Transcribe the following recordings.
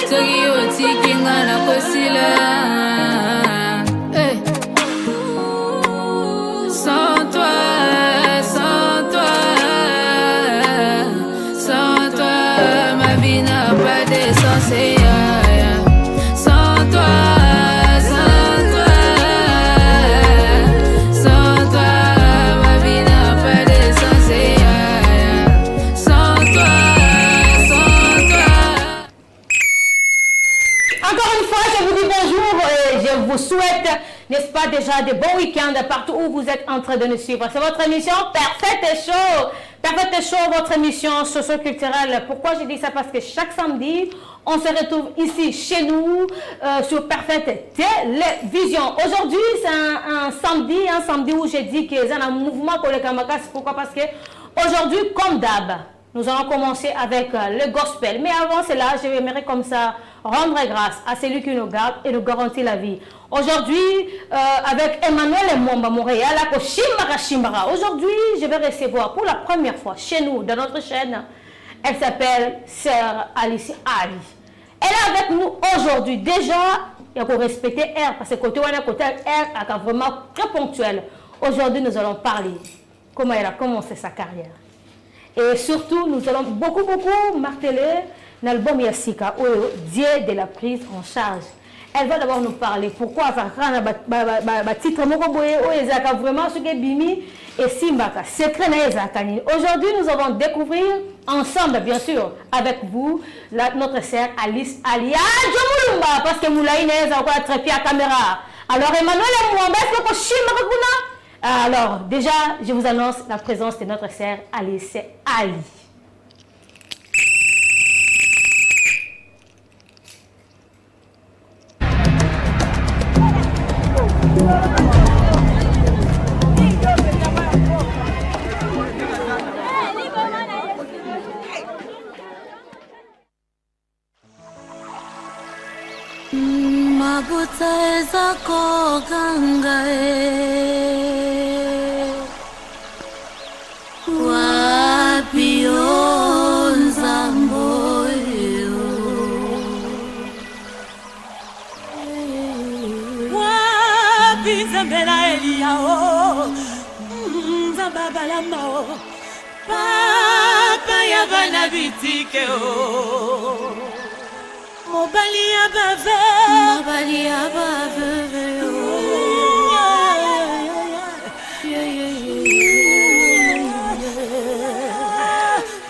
soki otiki nga na kosila. Sans toi, sans toi, sans toi, ma vie n'a pas de sens. Sans toi, sans toi, sans toi, ma vie n'a pas de sens. Sans toi, sans toi. Encore une fois, je vous dis bonjour et je vous souhaite, n'est-ce pas, déjà de bons week-ends partout où vous êtes en train de nous suivre. C'est votre émission Perfect Show. Perfect Show, votre émission socio-culturelle. Pourquoi je dis ça? Parce que chaque samedi, on se retrouve ici chez nous sur Perfect Télévision. Aujourd'hui, c'est un samedi où j'ai dit que c'est un mouvement pour les Kamakas. Pourquoi? Parce que aujourd'hui, comme d'hab, nous allons commencer avec le gospel. Mais avant cela, je vais comme ça rendre grâce à celui qui nous garde et nous garantit la vie. Aujourd'hui, avec Emmanuel Mwamba Montréal, à Shimbara. Aujourd'hui, je vais recevoir pour la première fois chez nous, dans notre chaîne, elle s'appelle Sœur Alice Ali. Elle est avec nous aujourd'hui. Déjà, il faut respecter elle, parce que côté elle est vraiment très ponctuel. Aujourd'hui, nous allons parler comment elle a commencé sa carrière. Et surtout, nous allons beaucoup marteler l'album Yassika, où Dieu de la prise en charge. Elle va d'abord nous parler pourquoi faire titre vraiment ce que Bimi et Simbaka. Secret Naezakani. Aujourd'hui, nous allons découvrir ensemble, bien sûr, avec vous, notre sœur Alice Alia Jomulumba, parce que Moulaïne est encore attrapé à caméra. Alors, Emmanuel Mwamba, est-ce que Shimbaka? Alors, déjà, je vous annonce la présence de notre sœur Alice Ali. Mabuta ezako gangae Wapio nzamboyo Wapi nzambela Eliao Nzambabala mao Papa yavana bitike o Mobali abave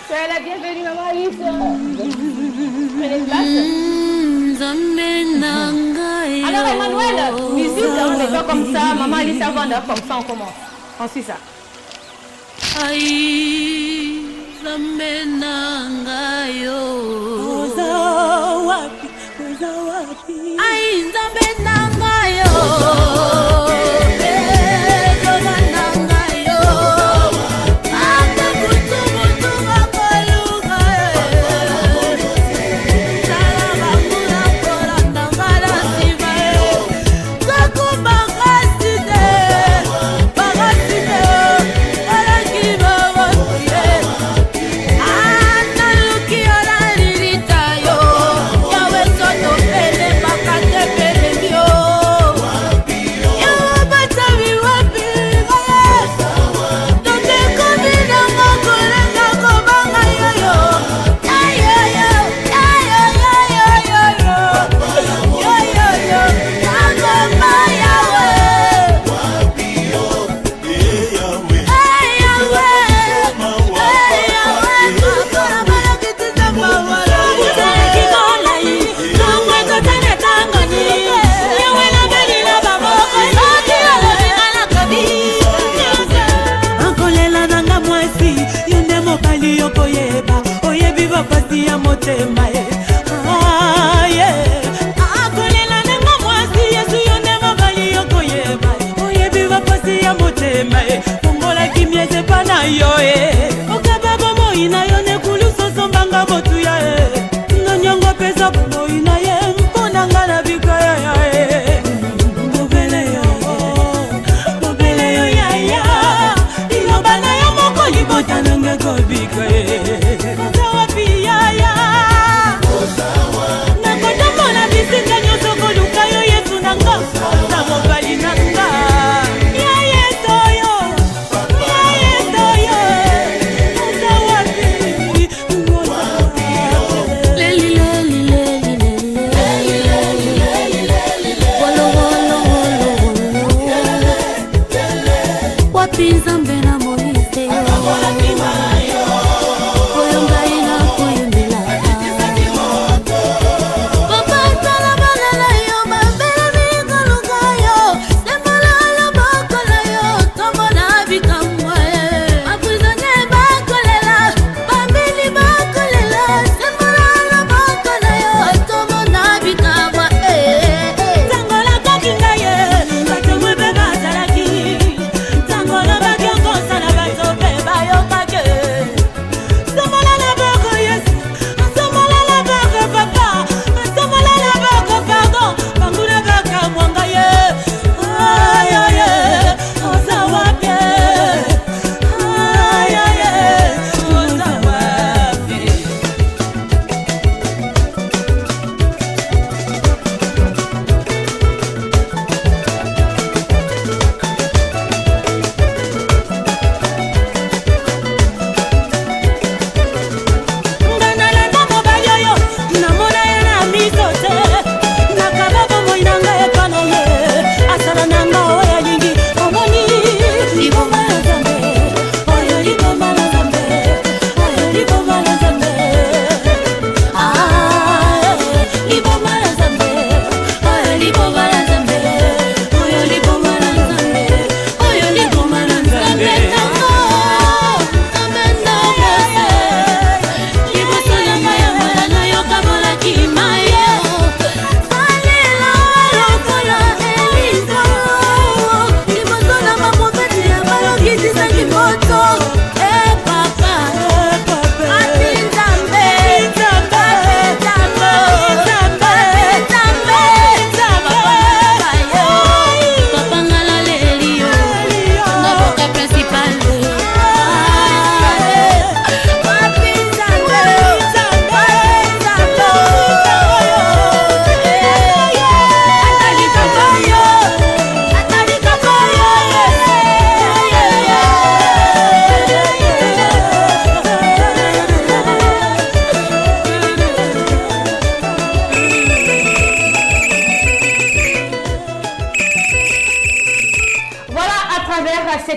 Soyez la bienvenue, maman Alice. Prenez place. Alors Emmanuel, musique, on les fait comme ça. Maman Alice avant d'être comme ça, on commence. On suit ça. Aïe, zamenangayo. Aïe, zamenangayo.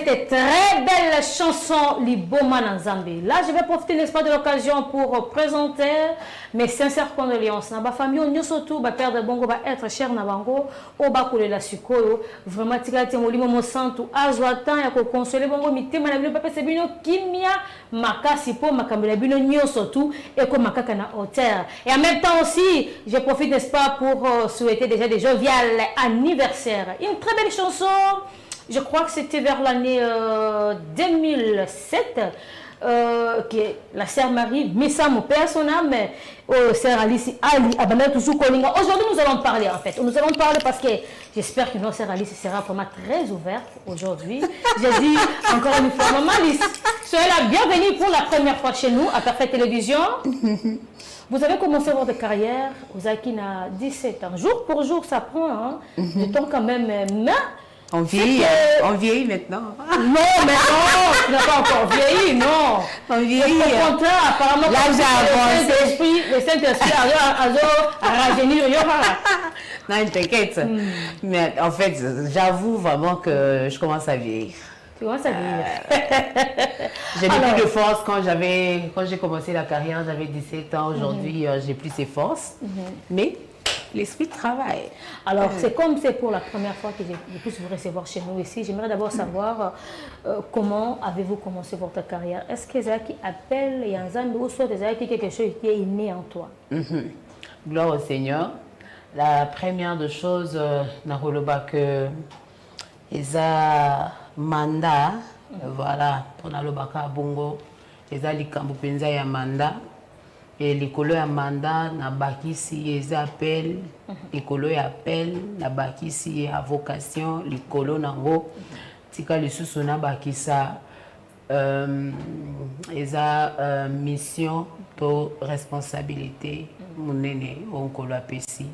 cette très belle chanson Liboma Nzambe. Là, je vais profiter, n'est-ce pas, de l'occasion pour présenter mes sincères condoléances. Ma famille, nous surtout, ma père de Bongo va être cher na Bango, au bas de la sukoyo. Vraiment, tigati molimo mo santu azwatan ya ko consoler Bongo mitema na bino papa sebino kimia makasi po makambela bino nyo surtout et ko makaka na hauteur. Et en même temps aussi, je profite, n'est-ce pas, pour souhaiter déjà des jovial anniversaires. Une très belle chanson. Je crois que c'était vers l'année 2007 que la sœur Marie, Messa, mon père, son âme, sœur Alice, Ali, Abana, toujours Kolinga. Aujourd'hui, nous allons parler en fait. Nous allons parler parce que j'espère que notre sœur Alice sera vraiment très ouverte aujourd'hui. J'ai dit encore une fois, maman Alice, soyez la bienvenue pour la première fois chez nous à Parfaite Télévision. Vous avez commencé votre carrière, vous avez 17 ans. Jour pour jour, ça prend du temps quand même. Mais on vieillit maintenant. Non, mais non, tu n'as pas encore vieilli, non. On vieillit. Au contraire, apparemment, là, j'ai avancé. Le Saint-Esprit a rajeuni. Non, t'inquiète. Mais en fait, j'avoue vraiment que je commence à vieillir. Tu commences à vieillir. J'ai plus de force quand j'ai commencé la carrière, j'avais 17 ans. Aujourd'hui, j'ai plus ces forces. Mais l'esprit travaille. Alors, c'est comme c'est pour la première fois que je puisse vous recevoir chez nous ici. J'aimerais d'abord savoir comment avez-vous commencé votre carrière. Est-ce que c'est qui appelle Yanzambe ou soit c'est quelque chose qui est inné en toi? Gloire au Seigneur. La première des choses, Naroloba, que Eza mandat, voilà, pour Nalobaka Bongo, Eza likambo penza ya mandat. Et l'école a mandat, na bakisi les appels, l'école a appel, na bakisi a vocation, l'école nango, tika les sous na bakisa, mission pour responsabilité, monene, on colle pesi.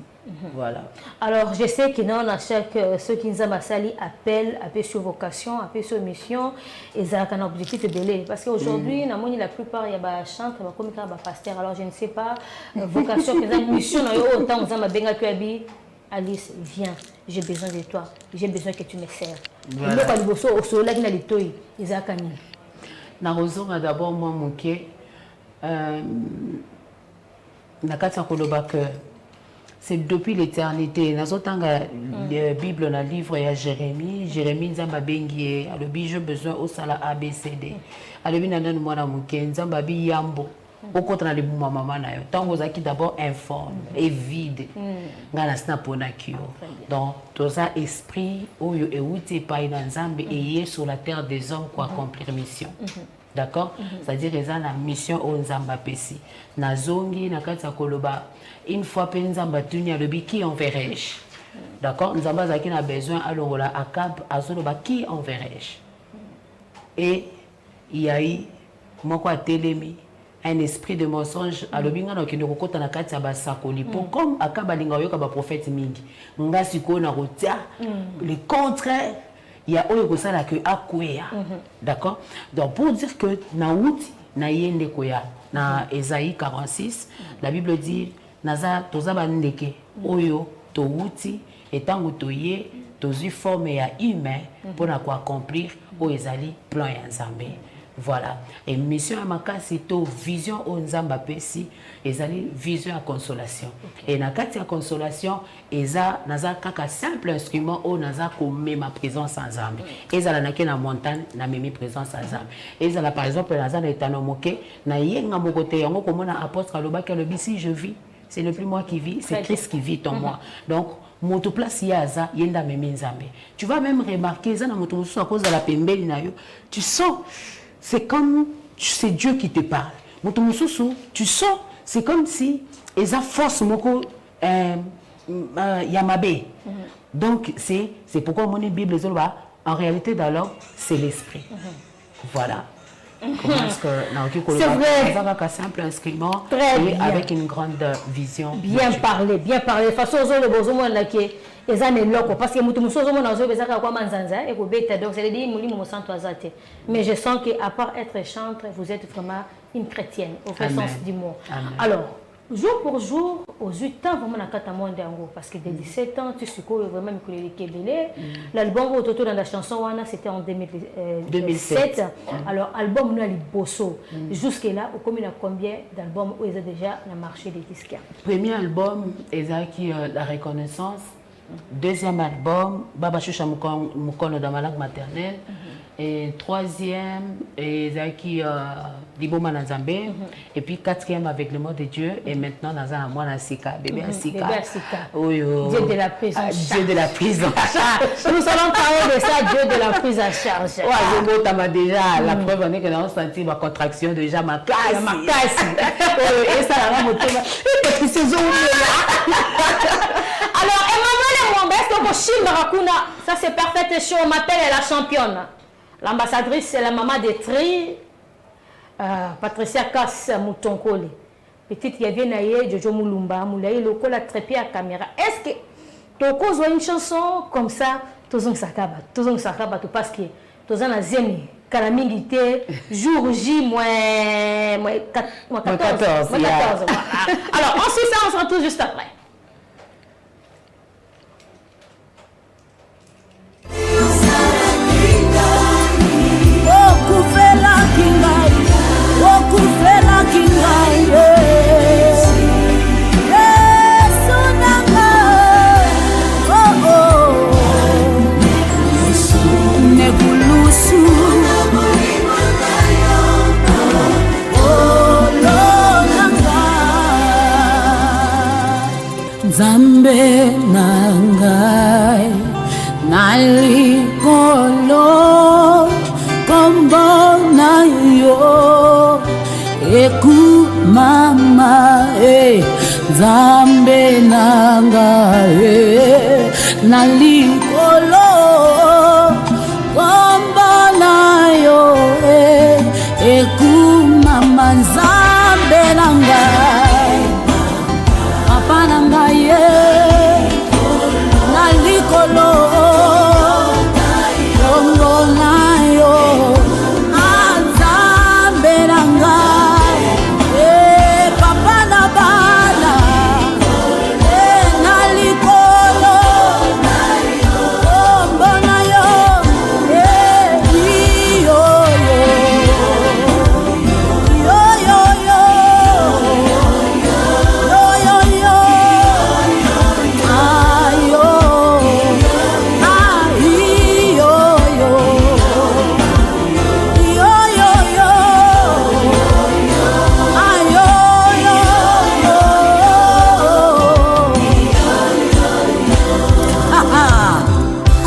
Voilà. Alors, je sais que non, à chaque ceux qui nous ont sali appellent sur vocation, appellent sur mission, et ça a un objectif de belé. Parce qu'aujourd'hui, la plupart, il y a des chanteurs, des pasteurs. Alors, je ne sais pas, vocation, mission, autant nous avons bien accueilli. Alice, viens, j'ai besoin de toi, j'ai besoin que tu me sers. Voilà. D'abord, moi, mon quai, c'est depuis l'éternité. Dans la Bible, dans le livre, il y a Jérémie. Jérémie, Nzamba Bengie, j'ai besoin au sala ABCD. Alors, il y a Nzamba Yambo. Au contraire, les maman, tant que vous d'abord informe et vide. Donc, tout ça, esprit, et où tu es dans Nzamba et sur la terre des hommes pour accomplir mission. D'accord? C'est-à-dire qu'ils ont la mission au Nzamba Pessi. Nazongi, Nakatsa Koloba. Une fois que Nzamba Tuni a le qui enverrai-je? D'accord? Nzamba Zaki a besoin, alors là, à Cap, à Zoloba, qui enverrai-je? Et il y a eu, moi, quoi, télémi, un esprit de mensonge, à l'obinga, qui nous rencontre dans Katsa Basakoli. Comme à Kabalinga, il y a un prophète Mingi. Nga Siko, na rotia, le contraire. Il y a un que Akwea. D'accord? Donc, pour dire que Naouti, Nayende Koya, na Esaïe 46, la Bible dit Naza Tozabandeke, Oyo, Touti, et tant que Toye, Tozu forme ya humain pour accomplir au Ezali plan Yanzambe. Voilà. Et mission Amaka, c'est vision au Nzamba Pesi, Ezali vision à consolation. Et na kati ya consolation, Eza naza kaka simple instrument au naza comme ma présence en Nzambe. Eza la nake na montagne na memi présence en Nzambe. Eza la par exemple naza na etano moke na yenga mokote yango komona apôtre alobaki alobi si je vis, c'est ne plus moi qui vis, c'est Christ qui vit en moi. Donc moto place yaza yenda memi Nzambe. Tu vas même remarquer ça na moto à cause de la pembeli na yo. Tu sens c'est comme c'est Dieu qui te parle. Tu sens, c'est comme si ils ont force moko Yamabe. Donc c'est pourquoi mon Bible en réalité d'alors c'est l'esprit. Voilà. Comment est-ce que c'est vrai. Un simple instrument et avec une grande vision. Bien parlé, bien parlé. De toute façon, les besoins là qui les années locaux parce que mutu musozo mona zo bezaka kwa manzanza et ko beta donc c'est dit muli mo santo azate. Mais je sens que à part être chantre, vous êtes vraiment une chrétienne au vrai sens du mot. Amen. Alors, jour pour jour, aux 8 ans, vraiment, dans le monde, parce que dès 17 ans, tu sais vraiment les Kébélé. L'album Autoto dans la chanson, c'était en 2007. Alors, l'album, nous, il bosso. Jusque-là, il y a combien d'albums où ils ont déjà dans le marché des disques? Premier album, ils ont acquis la reconnaissance. Deuxième album, Baba Choucha Mukono dans ma langue maternelle. Et troisième, ils ont acquis Liboma Nazambé. Et puis quatrième avec le mot de Dieu. Et maintenant, dans un mois, Sika, bébé Sika. Dieu de la prise en charge. Dieu de la prise en charge. Nous allons parler de ça, Dieu de la prise en charge. Ouais, je m'entends déjà. La preuve en est que nous avons senti ma contraction déjà, ma classe. Ma classe. Et ça, là, mon thème. Et c'est alors, Emmanuel Mwambes, ça c'est parfait show, on m'appelle la championne. L'ambassadrice, c'est la maman de Tri, Patricia Kass Moutonkole. Petite, il y avait Naye, Jojo Moulumba, Moulaye, le col a trépied à caméra. Est-ce que tu as une chanson comme ça, tu as un sakaba, parce que tu as un zéni, calamité, jour J, moins 14. Alors, ensuite, ça, on se retrouve juste après. Zambe nangai nalikolo kombo na yo eku mama Zambe nangai nalikolo kombo na yo eku mama Zambe nangai papa nangaye nalikolo kongo nayo Nzambe nangai papa na bana nalikolo kongo nayo yo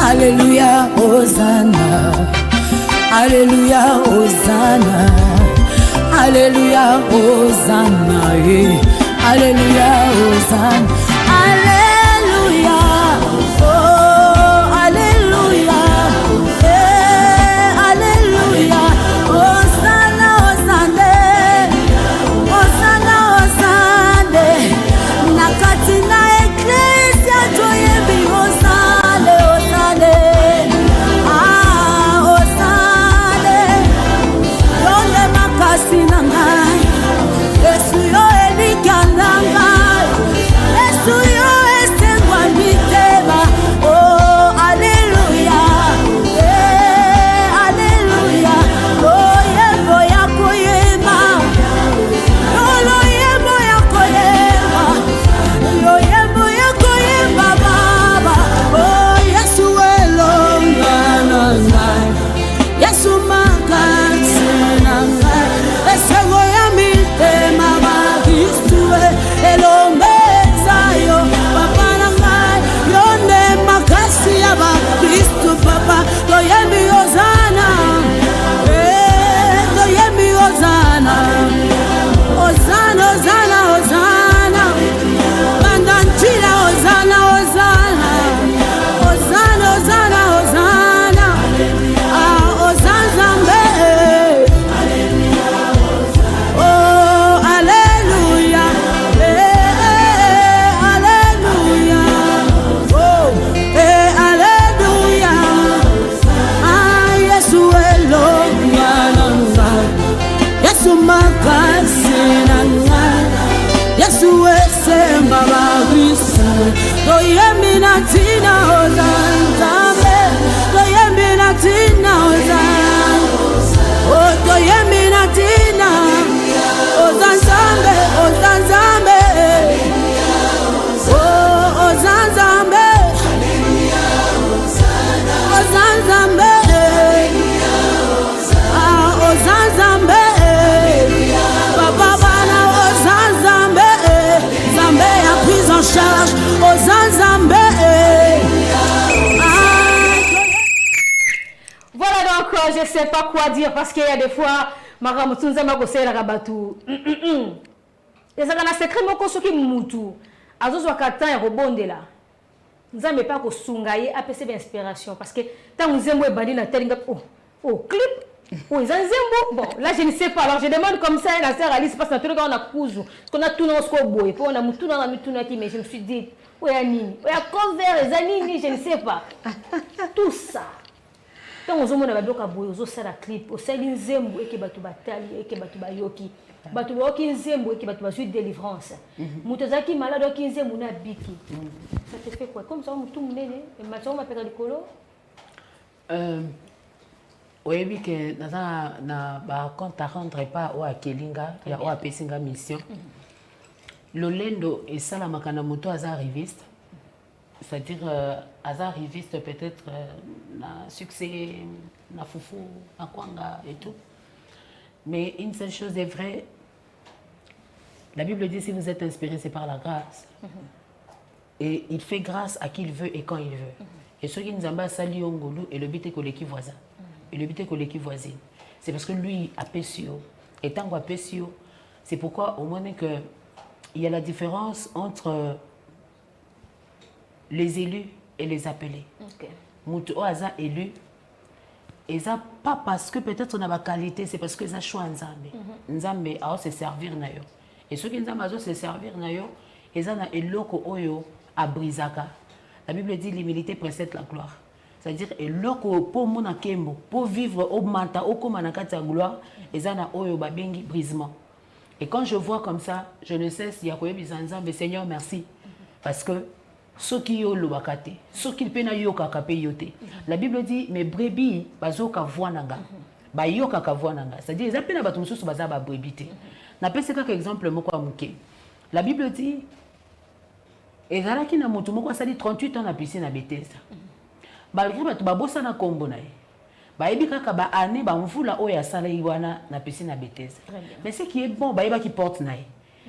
Alléluia, Hosanna. Alléluia, Hosanna. Alléluia, Hosanna. Alléluia, Hosanna. Alléluia. Oh, Alléluia. Alléluia. Hosanna, Hosanna. Hosanna, Hosanna. Nakati na Ecclesia toyebi Hosanna, Hosanna. Hosanna. Yonde makasi na ngai. Yesu yo elika na ngai. Yesu yo esengwa mitema. Oh, Alléluia. Alléluia. Oh, yembo ya koyema. Oh, yembo ya koyema. Oh, yembo Voilà donc, je ne sais pas quoi dire parce qu'il y a des fois, Maram Tunzama Gosé la Rabatou. Et ça, c'est un secret, moi, ce qui moutou. Azo Wakatan et Robonde là. Nous n'avons pas que Sungaye a passé d'inspiration parce que tant nous aimons bandi na tel clip. Oh, ils ont bon, là je ne sais pas. Alors je demande comme ça la sœur Alice parce que nous on a cousu. Parce qu'on a tout dans ce qu'on boit. Puis on a tout dans la mituna qui mais je me suis dit, oui Anini, oui à cover les Anini, je ne sais pas. Tout ça. Quand on a vu que on a la clip, on a dit Zembo et que batu batali et que batu bayoki. Batu bayoki Zembo et que batu basu délivrance. Mutazaki malade qui Zembo na biki. Ça te fait quoi? Comme ça on tout mené. Maintenant on m'appelle le colo. Oui, que na compte à rendre pas au Kelinga, il y a au Pessinga mission. Lolendo et ça la makana moto hasard riviste. C'est-à-dire hasard riviste peut-être na succès na foufou na kwanga et tout. Mais une seule chose est vraie. La Bible dit si vous êtes inspiré c'est par la grâce. Et il fait grâce à qui il veut et quand il veut. Et ceux qui nous ont sali ongolu et le but est collectif voisin. Et le but est collectif voisine. C'est parce que lui a Pessio. Et tant qu'à Pessio, c'est pourquoi au moins que il y a la différence entre les élus et les appelés. Moutou aza élu. Et ça pas parce que peut-être on a ma qualité, c'est parce que ça choix Nzambe. Nzambe a se servir na yo. Et ceux qui Nzambe a se servir na yo, et ça na eloko oyo a brisaka. La Bible dit l'humilité précède la gloire. C'est-à-dire eloko pour mon akembo, pour vivre au manta, au komanakati à gloire, et ça na oyo babengi brisement. Et quand je vois comme ça, je ne cesse d'y accueillir Nzambe, Seigneur merci, parce que ceux qui ont le wakate, ceux qui pena yoka kape yote. La Bible dit mes brebis bazoka voananga, ba yoka ka voananga. C'est-à-dire ils appellent ba tumsusu baza ba brebité. Na pese ka exemple moko amuke. La Bible dit et zalaki na mutu moko sali 38 ans na piscine na Bethesda. Malgré ba babosa na kombo na ye. Ba yebi kaka ba année ba mvula oya sala iwana na piscine na Bethesda. Mais ce qui est bon ba yeba ki porte na ye.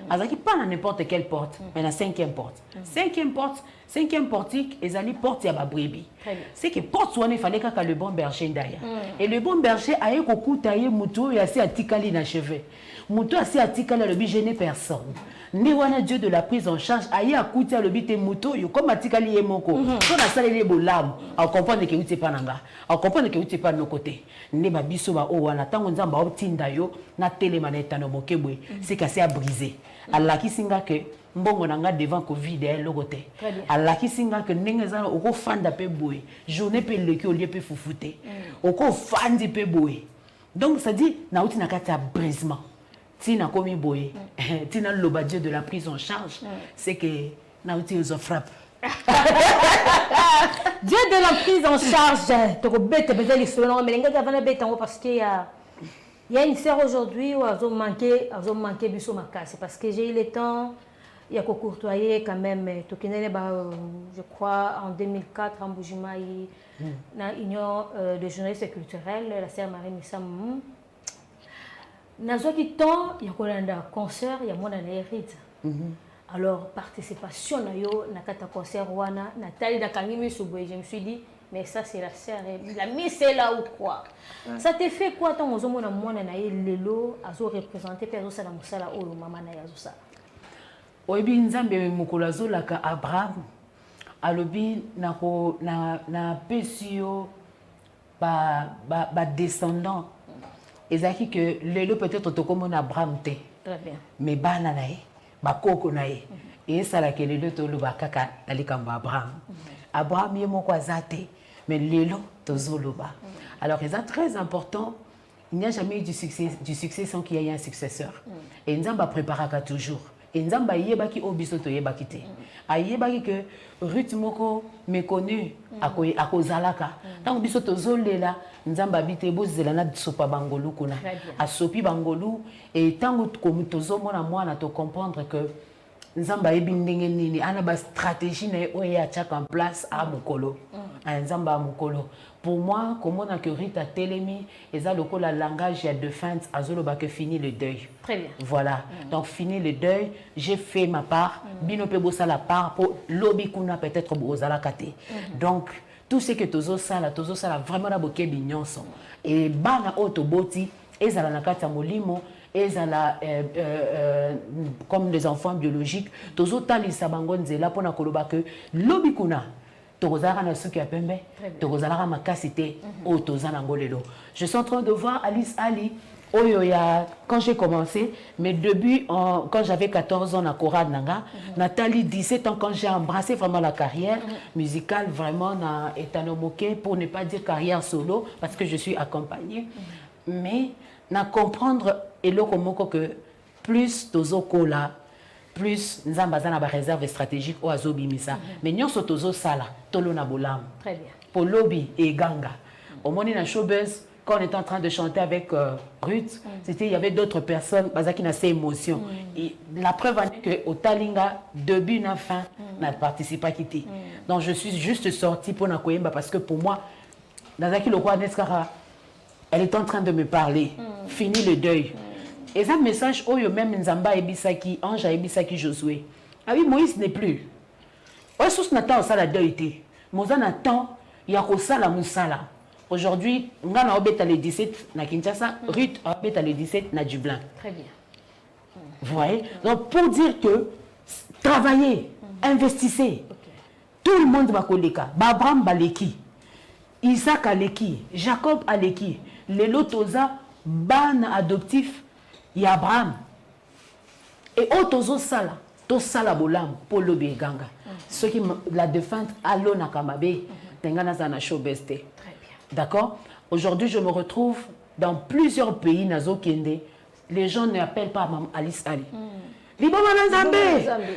Azaki pas dans n'importe quelle porte, mais la cinquième porte. Cinquième portique, et zali porte ya ba brebis. C'est que porte soit il fallait que le bon berger d'ailleurs. Et le bon berger a eu beaucoup taillé muto et assez atikali na cheveux. Muto assez atikali le bi gêner personne. Ni wana Dieu de la prise en charge aïe a coûté le bi te muto yo comme atikali yemoko. Quand na salé les bolam, on comprend que uti pas nanga. On comprend que uti pas de nos côtés. Ni ba biso ba o wana tango nzamba otinda yo na télé maneta no mokebwe. C'est cassé à briser. Allah qui singa que mbongo nanga devant Covid et logoté. Allah qui singa que nengeza oko fanda pe boy. Journée pe leki au lieu pe foufouté. Oko fandi pe boy. Donc ça dit na uti na kata brisement. Tina komi boy. Tina loba Dieu de la prise en charge. C'est que na uti nous frappe. Dieu de la prise en charge. Toko bête peut-être l'histoire mais lenga va na bête parce que il y a une sœur aujourd'hui où elles ont manqué biso makasi parce que j'ai eu le temps il y a courtoyer quand même je crois en 2004 en Boujimaï dans l'union de journalistes culturels la sœur Marie Missam nazo qui temps il y a un concert il y a moi dans hérite alors participation na yo na kata concert wana Nathalie Dakangimi Souboy je me suis dit mais ça c'est la sœur la miss est là ou quoi ça te fait quoi tant aux hommes na mwana na lelo azo représenter perso ça na musala o mama na yazo ça oyebi nzambe mokolo azolaka Abraham alobi na pesio ba descendant ezaki que lelo peut-être tokomona Abraham te très bien mais bana na ye bakoko na ye et ça la que lelo toloba kaka na likambo Abraham Abraham ye moko azate mais lelo tozoloba alors c'est très important. Il n'y a jamais eu du succès sans qu'il y ait un successeur et nzamba préparaka toujours et nzamba yebaki obiso to yebaki te ayebaki que Ruth moko méconnu à kozalaka tant biso tozolela nzamba bité bozela na sopa bangolu kuna a sopi bangolu et tant comme tozomona mwana to comprendre que nzamba yebi ndenge nini ana ba stratégie na oya chaka en place à mokolo nzamba mukolo. Pour moi, comment on a que Rita Telemi, et ça le langage il y a de fin, azolo que fini le deuil. Très bien. Voilà. Donc fini le deuil, j'ai fait ma part. Bino pe bossa la part pour lobby kuna peut-être bozala kate. Donc tout ce que tozo sala vraiment la boké bignonso. Et bana otoboti ezala na kata molimo ezala comme les enfants biologiques tozo talisa bango nzela pona koloba que lobby kuna tozala na suki ya pembe tozala makasi te o tozana ngolelo. Je suis en train de voir Alice Ali Oyoya, quand j'ai commencé, mes débuts, quand j'avais 14 ans à Korad Nanga, Nathalie, 17 ans, quand j'ai embrassé vraiment la carrière musicale, vraiment, na etanomoke, pour ne pas dire carrière solo, parce que je suis accompagnée. Mais, na comprendre, et le komoko que plus tozo kola, plus nzambaza na ba réserve stratégique au azobi misa. Mais nyonso tozo sala, tolo na bolam. Très bien. Pour lobby et ganga. Au moment na showbiz, quand on était en train de chanter avec Ruth, il y avait d'autres personnes qui ont ces émotions. Et la preuve en est qu'au Talinga, début et fin, n'a participé à quitter. Donc je suis juste sortie pour Nakoyemba parce que pour moi, Nazaki Lokwa Neskara, elle est en train de me parler. Fini le deuil. Et ça, message, oh, même Nzamba Ebisaki, Ange Ebisaki Josué. Ah oui, Moïse n'est plus. Oh, sous Nathan, ça la deuil. Moïse Nathan, il y a ça la moussala. Aujourd'hui, on a le 17 na Kinshasa, Ruth a le 17 na Dublin. Très bien. Vous voyez? Donc, pour dire que travaillez, investissez. Tout le monde va koleka. Abraham baleki, Isaac aleki, Jacob aleki, les lotosa, ban adoptif, y Abraham. Et otozo sala, to sala bolam, pour le beganga. Ceux qui la défendent, allo nakamabe, tengana zana showbeste. D'accord? Aujourd'hui, je me retrouve dans plusieurs pays, Nazo Kende. Les gens ne appellent pas Alice Ali.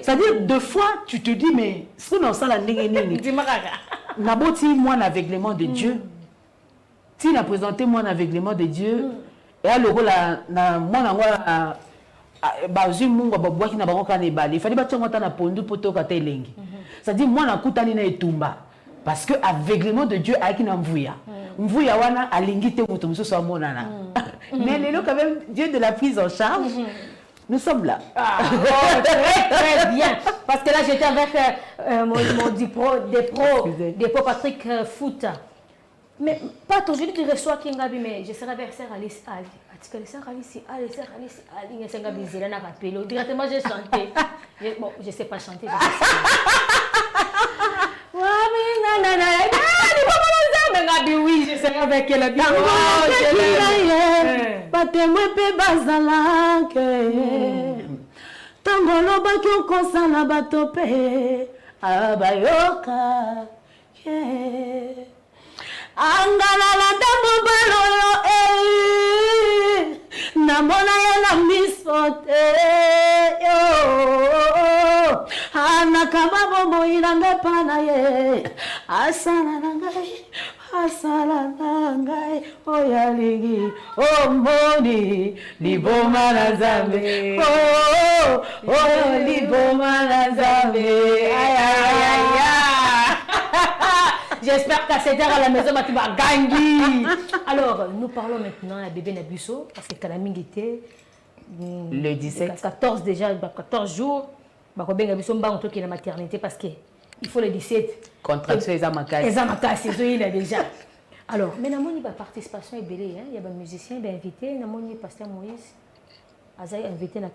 C'est-à-dire, deux fois, tu te dis, mais ce qu'on a ça, la Naboti, moi, l'aveuglement de Dieu. Si on a présenté moi, l'aveuglement de Dieu, et alors, moi, c'est-à-dire, moi, parce que aveuglement de Dieu a qui n'envoie. Mvuya wana alingite mutu mususu amonana. Mais les quand même Dieu de la prise en charge. Nous sommes là. Ah, oh, très bien. Parce que là j'étais avec mon dépôt Patrick Fouta. Mais pas aujourd'hui tu reçois Kingabi mais je serai avec Sœur Alice Ali. Tu connais Sœur Alice Ali, Sœur Alice Ali, il y a Kingabi Zélana Rapelo. Directement j'ai chanté. Bon, je sais pas chanter. Oui, je serai avec elle. Batemwepe bazalake Tangolo bakyo kosala batope abayoka Angala la damo balolo namona yela misote yo ana kama bomo iranga pana ye asala nangai oyaligi omoni liboma na zambe oh liboma na zambe J'espère qu'à cette heure à la maison, tu vas gagner. Alors, nous parlons maintenant à bébé Nabusso, parce que Kalaming était le 17. 14 déjà, 14 jours. Nabusso m'a montré qu'il est la maternité parce qu'il faut le 17. Contraction, ils ont il a déjà. Alors, mais il y a participation, il y a des musiciens, il y a invités, il y a pasteur Moïse. Invité dans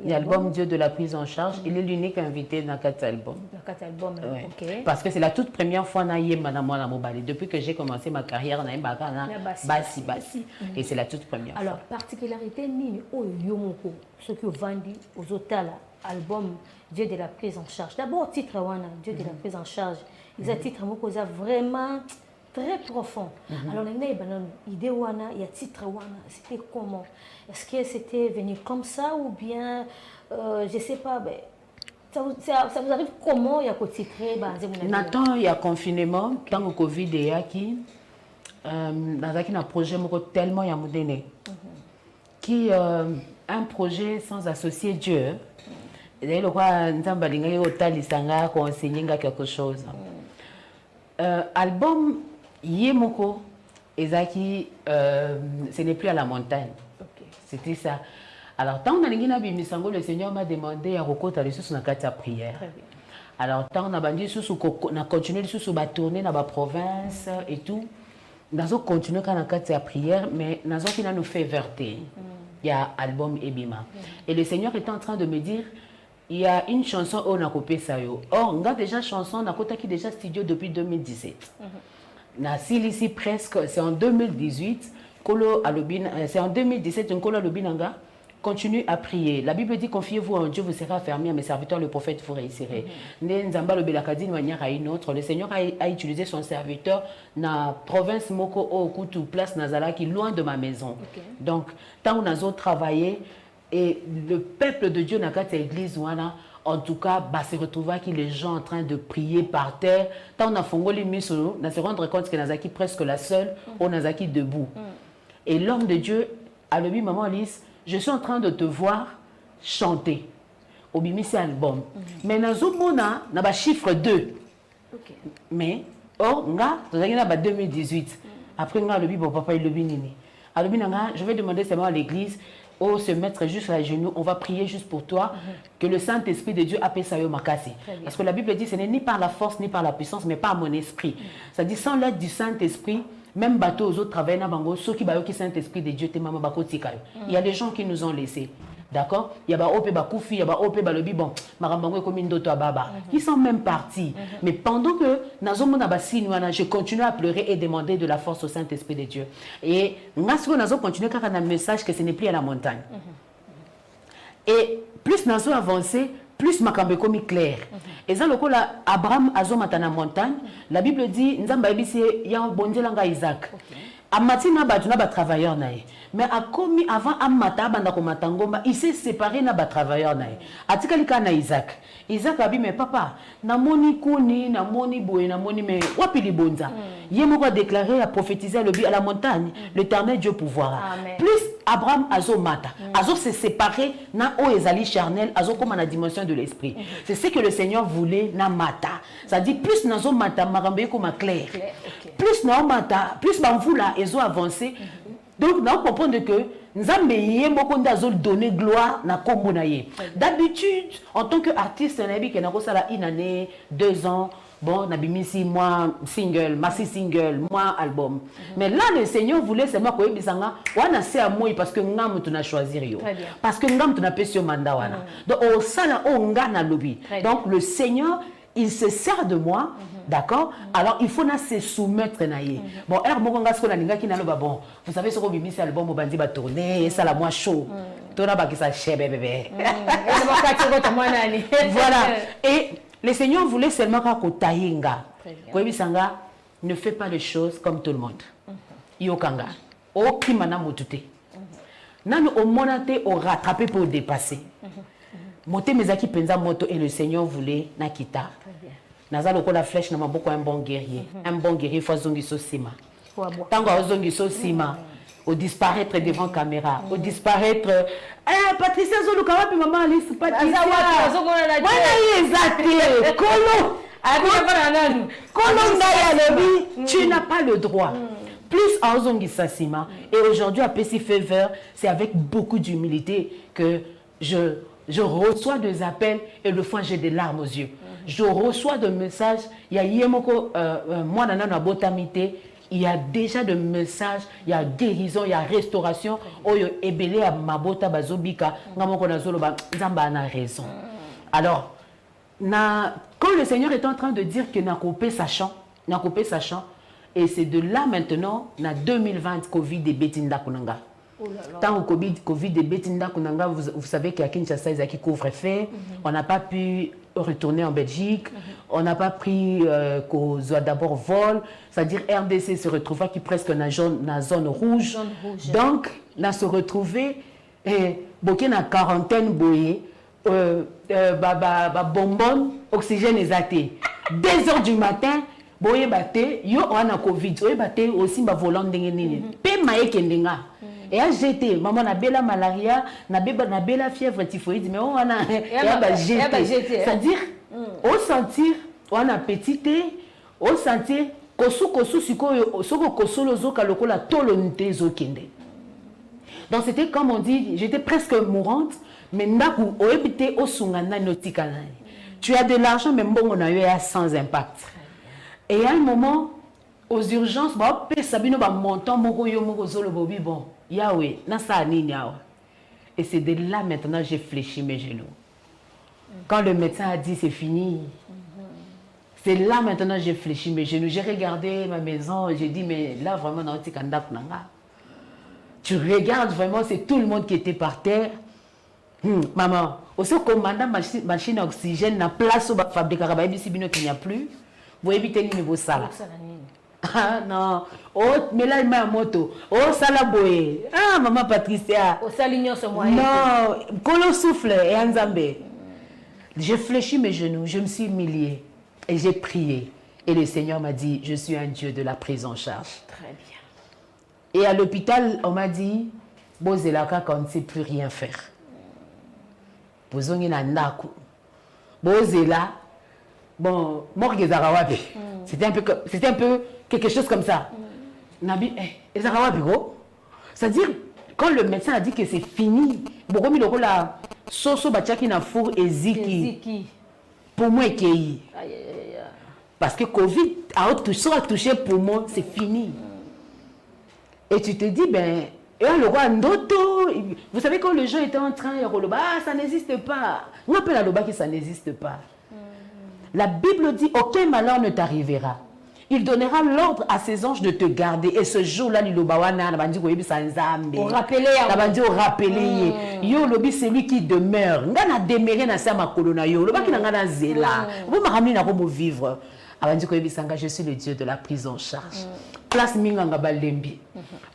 l'album Dieu de la prise en charge, il est l'unique invité dans cet album. Ouais. Okay. Parce que c'est la toute première fois depuis que j'ai commencé ma carrière Bassi. Et c'est la toute première fois. Alors, particularité nini yomoko ceux qui vendent aux hôtels album Dieu de la prise en charge. D'abord titre wana Dieu de la prise en charge. Ils ont titre moko vraiment très profond. Alors, il y a une idée, il y a titre, c'était comment? Est-ce que c'était venu comme ça ou bien, je ne sais pas, ben, ça vous arrive comment il y a titré? Nathan, il y a confinement, tant que Covid est acquis, dans un projet tellement il y a qui un projet sans associer Dieu. Et le roi Nzambalinga au Talisanga a enseigné quelque chose. album Yemoko Ezaki, ce n'est plus à la montagne. Ok. C'était ça. Alors, tant que le Seigneur m'a demandé à Rokota les sous na prière. Très bien. Alors, tant qu'on a continué à tourner dans la province et tout, nous avons continué à la prière, mais nous avons nous fait verter. Il y a l'album Ebima. Et le Seigneur est en train de me dire, il y a une chanson où on a coupé ça. Or, on a déjà chanson, on a coupé déjà studio depuis 2017. Ici presque, c'est en 2018, c'est en 2017, un Kolo Alobinanga continue à prier. La Bible dit, confiez-vous en Dieu, vous serez affermis, à mes serviteurs, le prophète, vous réussirez. Nzamba le Belakadi de manière à une autre. Le Seigneur a utilisé son serviteur dans la province Moko Okutu, place Nazala, qui est loin de ma maison. Okay. Donc, tant qu'on a travaillé, et le peuple de Dieu n'a qu'à cette église, en tout cas, se retrouver avec les gens en train de prier par terre. Tant on a fongo les muscles, on se rendre compte que Nazaki presque la seule, on Nazaki debout. Et l'homme de Dieu a lui, maman Alice, je suis en train de te voir chanter au Bimisi album. Mais Nazomona n'a pas chiffre 2. Okay. Mais, or, on a 2018. Après, on a le bon papa et le binini. Alors, je vais demander seulement à l'église, se mettre juste à genoux, on va prier juste pour toi, que le Saint-Esprit de Dieu appelle ça Makasi. Parce que la Bible dit, ce n'est ni par la force, ni par la puissance, mais par mon esprit. Ça dit, sans l'aide du Saint-Esprit, même bateau aux autres travaillent dans Bango, ceux qui ont le Saint-Esprit de Dieu, il y a des gens qui nous ont laissés. D'accord? Il y a Ope Bakoufi, il y a Ope Balobi, bon, Marambango comme Indoto Ababa. Ils sont même partis. Mais pendant que je continue à pleurer et demander de la force au Saint-Esprit de Dieu. Et nous continuons à faire un message que ce n'est plus à la montagne. Et plus nous avons avancé, plus Makambe comme clair. Et ça, le là, Abraham a zomata na montagne. La Bible dit, Nzamba ebisi ya bondelanga Isaac. Amatina batuna ba travailleur nae. Mais a commis avant Amata banda ko matangomba, il s'est séparé na ba travailleur nae. Atika lika na Isaac. Isaac a dit mais papa, na moni kuni, na moni boye, na moni me wapi li bonza. Yemoko a déclaré, a prophétisé à la montagne, l'Éternel Dieu pouvoira. Plus Abraham azo mata, azo se séparé na o ezali charnel, azo comme la dimension de l'esprit. C'est ce que le Seigneur voulait na mata. Ça dit plus nazo mata marambe comme clair. Plus na mata, plus bamvula ezo avancé. Donc, nous comprenons que nous avons donné gloire à Kombo Naye. D'habitude, en tant qu'artiste, nous avons une année, 2 ans, bon, nous avons moi single, massi single, moi album. Mais là, le Seigneur voulait seulement que nous ayons moi parce que nous avons choisi. Parce que nous avons fait ce mandat. Donc, donc, le Seigneur, il se sert de moi. D'accord? Alors, il faut se soumettre. Bon, bon, vous savez ce qu'on dit, c'est l'album Bandi va tourner, ça la moins chaud. Voilà. Et le Seigneur voulait seulement qu'on taïnga. Ne fait pas les choses comme tout le monde. Yokanga. Okimana motute. Nanu au monate au rattraper pour dépasser. Moté mezaki penza moto et le Seigneur voulait nakita. Nazalo ko la flèche na maboko un bon guerrier. Un bon guerrier faut zongi so sima. Tango zongi so sima. Au disparaître devant caméra. Au disparaître. Patricia Zoluka wapi maman Alice Patricia. Wana yezate. Kolo. Tu n'as pas le droit. Plus à zongi sasima. Et aujourd'hui à Pessi Fever, c'est avec beaucoup d'humilité que je reçois des appels et le fois j'ai des larmes aux yeux. Je reçois des messages. Il y a Yemoko, moi, dans botamité, il y a déjà des messages, il y a guérison, il y a restauration. Oyo ebele à mabota bazobika, ngamoko nazoloba, zamba na raison. Alors, quand le Seigneur est en train de dire que n'a coupé sachant, et c'est de là maintenant, na 2020 Covid et Betinda Kunanga. Tant que Covid et Betinda Kunanga, vous savez qu'à Kinshasa, ils ont couvre-feu, on n'a pas pu retourner en Belgique, on n'a pas pris qu'on soit d'abord vol, c'est-à-dire RDC se retrouva qui presque dans la zone rouge. Donc, on a se retrouvé, beaucoup na quarantaine boye, bonbonne, oxygène exaté. 2h du matin, boye baté, yo on a Covid, boye baté aussi ba volant ndengeni, pe maye kendenga. Et à jeter, maman a bella malaria, na bella fièvre typhoïde, mais on a jeter. C'est-à-dire, au sentir, on a petité, au sentir kosu sikoyo soko kosolo zoka lokola tolo nte zokende. Donc c'était comme on dit, j'étais presque mourante, mais ndaku oebite osungana notikana. Tu as de l'argent mais bon on a eu sans impact. Et à un moment aux urgences ba pe sabino ba montant moko yo moko zolo bobi bon Yahweh na sa nini yawa. Et c'est de là maintenant j'ai fléchi mes genoux. Quand le médecin a dit c'est fini. C'est là maintenant j'ai fléchi mes genoux. J'ai regardé ma maison, j'ai dit mais là vraiment dans Tikanda Kunanga. Tu regardes vraiment, c'est tout le monde qui était par terre. Maman, aussi commandant machine à oxygène, na place où va fabriquer si bino qu'il n'y a plus. Vous évitez le niveau ça. Ah non, oh mais là il m'a moto. Oh ça la boye. Ah maman Patricia. Au salignon ce moyen. Non, colo souffle et Anzambe. J'ai fléchi mes genoux, je me suis humiliée et j'ai prié. Et le Seigneur m'a dit, je suis un Dieu de la prise en charge. Très bien. Et à l'hôpital, on m'a dit, Bozelaka, qu'on ne sait plus rien faire. Bozongi na ndaku. Bozela, bon, Morgezarawabi. C'était un peu quelque chose comme ça. Nabi, Ezarawabi, gros. C'est-à-dire, quand le médecin a dit que c'est fini, Bogomi loko la soso bachaki na four et ziki. Pour moi, Kei. Parce que Covid a touché pour moi, c'est fini. Et tu te dis, ben, le roi Ndoto, vous savez quand les gens étaient en train de dire, ça n'existe pas. On appelle à l'oba que ça n'existe pas. La Bible dit, aucun malheur ne t'arrivera. Il donnera l'ordre à ses anges de te garder. Et ce jour-là, il Au rappeler. Yo lobi c'est lui qui demeure. Ngana demeure na sa makolona yo. Loba ki ngana zela. Vous m'amenez na komo vivre. Je suis le Dieu de la prise en charge. Place minganga balembi.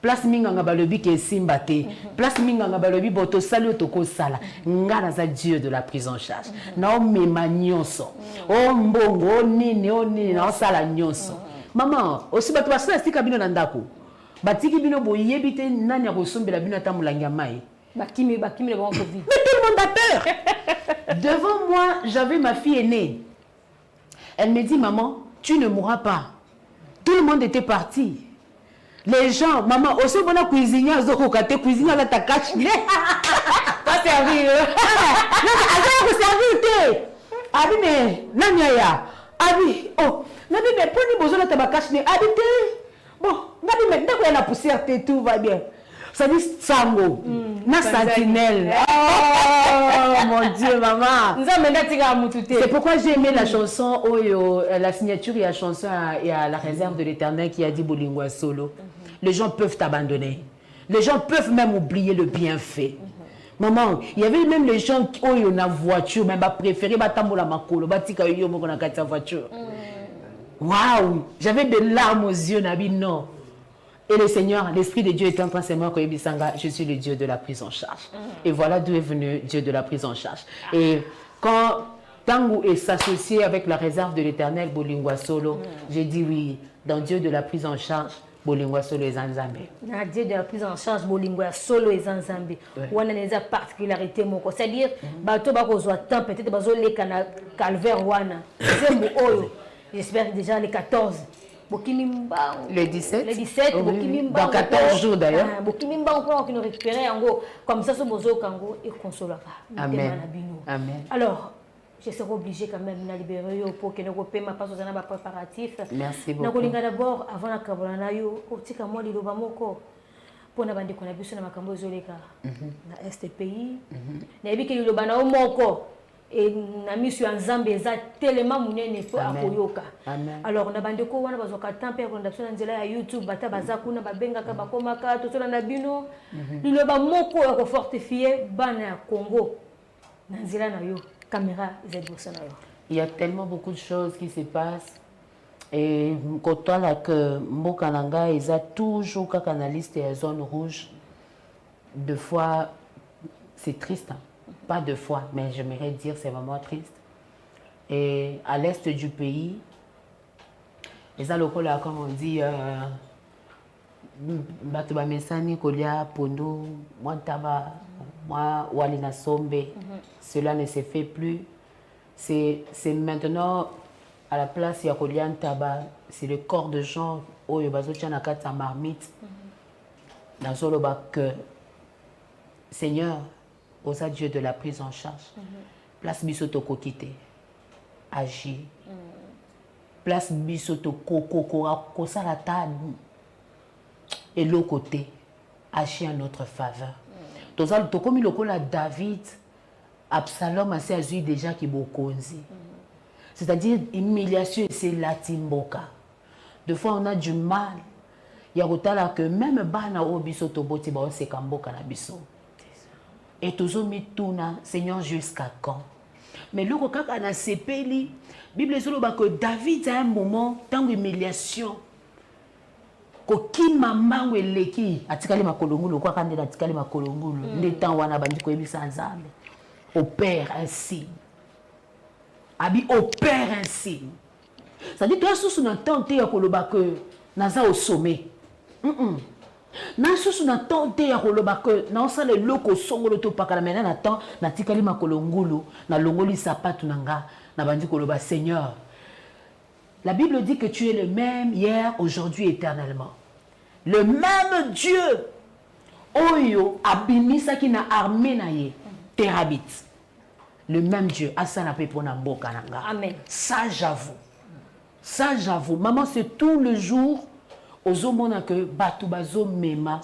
Place minganga balobi ke simbate. Place minganga balobi boto sali toko sala. Ngana za Dieu de la prise en charge. Na o mema nyonso. O mbongo nini na sala nyonso. Maman, aussi bato basala stika bino na ndako. Batiki bino boyebi te nani akosombela bino ata mulangi mai. Bakimi le bon Covid. Mais tout le monde a peur. Devant moi, j'avais ma fille aînée. Elle me dit, maman, tu ne mourras pas. Tout le monde était parti. Les gens, maman, aussi bon à cuisiner, à cuisiner à la takache. Pas servi. Vous servir. Abi, mais, Nanyaya. Abi, oh, Nabi, mais prenez besoin de tabakache. Habitez. Bon, Nabi, mais dès qu'il y a la poussière, tout va bien. Ça dit Sango, na sentinelle. Oh mon Dieu, maman. C'est pourquoi j'ai aimé la chanson, la signature et la chanson et à la réserve de l'Éternel qui a dit Bolingwa solo. Les gens peuvent t'abandonner. Les gens peuvent même oublier le bienfait. Maman, il y avait même les gens qui ont une voiture, même préféré batambola makolo, batika yo moko na kati voiture. Waouh, j'avais des larmes aux yeux, Nabi non. Et le Seigneur, l'Esprit de Dieu est en train de s'aimer, je suis le Dieu de la prise en charge. Et voilà d'où est venu Dieu de la prise en charge. Et quand Tango est s'associé avec la réserve de l'Éternel, Bolingwa Solo, j'ai dit oui, dans Dieu de la prise en charge, Bolingwa Solo et Zanzambe. Dans Dieu de la prise en charge, Bolingwa Solo et Zanzambe. On a des particularités, c'est-à-dire, peut-être que calvaire wana. J'espère déjà les 14. Le 17. Le 17, dans 14 jours d'ailleurs. Comme ça, ce bozo kango et consolera. Amen. Amen. Alors, je serai obligé quand même de libérer pour que nous payions ma passe aux années préparatifs. Merci beaucoup. D'abord, avant la cabrana, au petit moi liloba moko pour na bande qu'on a vu sur na makambo zoleka na este pays. Na bi ke liloba na moko. Et na mission Nzambe eza tellement munene fo akoyoka. Alors na bandeko wana bazoka temper condamnation nzela ya YouTube bata bazakuna babengaka bakomaka totola na bino liloba moko ya ko fortifier bana ya Congo na nzela na yo caméra ezebosa na yo. Il y a tellement beaucoup de choses qui se passent et quand on a que mboka nanga eza toujours ka canaliste et zone rouge. Deux fois c'est triste. Hein? Pas deux fois, mais j'aimerais dire c'est vraiment triste. Et à l'est du pays, les alocaux comme on dit, Batuba Mesani, Kolia, Pondo, Mwantaba, moi, Walina Sombe, cela ne se fait plus. C'est maintenant à la place il y a Kolian Tabac, c'est le corps de gens oyo bazotia na kati ya marmite. Nazoloba que Seigneur, aux Dieu de la prise en charge. Place bisoto kokite. Agir. Place bisoto ko sala table. Et l'autre côté, agir en notre faveur. Tout comme il a David, Absalom a eu déjà qui bokonzi. C'est-à-dire, humiliation, c'est la timboka. Des fois, on a du mal. Il y a que même bana obiso toboti ba se kamboka na biso. Et toujours mis tout Seigneur jusqu'à quand? Mais le kaka na sepeli, Bible solo ba que David à un moment tant d'humiliation. Ko kimamangwe leki atikali makolongulu kwa kande atikali makolongulu ndeta wana bandi ko ebisa nzambe. Opère ainsi. Abi opère ainsi. Ça dit toi sous na tente ya koloba que naza au sommet. Na sous na tente ya koloba que na osale loko songolo to pakala mena na temps na tikali makolongulu na longoli sapatu nanga na bandi koloba Seigneur. La Bible dit que tu es le même hier, aujourd'hui, éternellement. Le même Dieu. Oyo abimisa ki na armée na ye terabit. Le même Dieu. Asa na pe pona mboka nanga. Amen. Ça j'avoue. Ça j'avoue. Maman, c'est tout le jour ozomona que batu bazo mema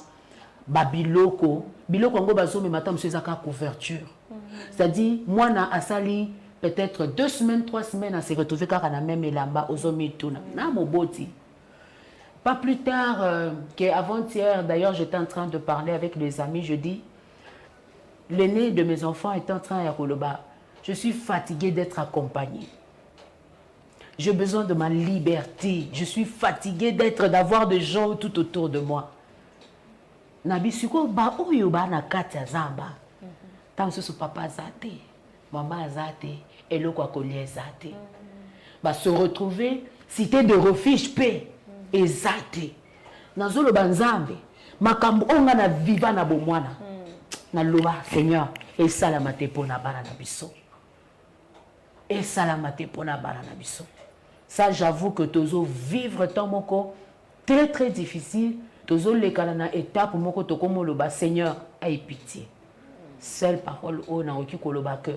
babiloko biloko ngo bazo mema tam sezaka couverture. C'est-à-dire moi na asali peut-être 2 semaines, 3 semaines à se retrouver car on a même elamba ozomi tuna na moboti. Pas plus tard qu'avant-hier, d'ailleurs, j'étais en train de parler avec les amis, je dis l'aîné de mes enfants est en train à Koloba. Je suis fatiguée d'être accompagnée. J'ai besoin de ma liberté. Je suis fatiguée d'avoir des gens tout autour de moi. Nabi suko ba oyo ba na kati zamba. Tam so papa zate, maman zate, et le kwa kolie zate. Ba se retrouver cité de refuge paix et zate. Nazolo banzambe makambo onga na viva na bomwana. Na loba Seigneur et salamate pona bana na biso. Et salamate pona bana na biso. Ça, j'avoue que tozo vivre tant moko très très difficile. Tozo le kalana étape moko tokomo loba Seigneur aie pitié. Seule parole au na oki koloba que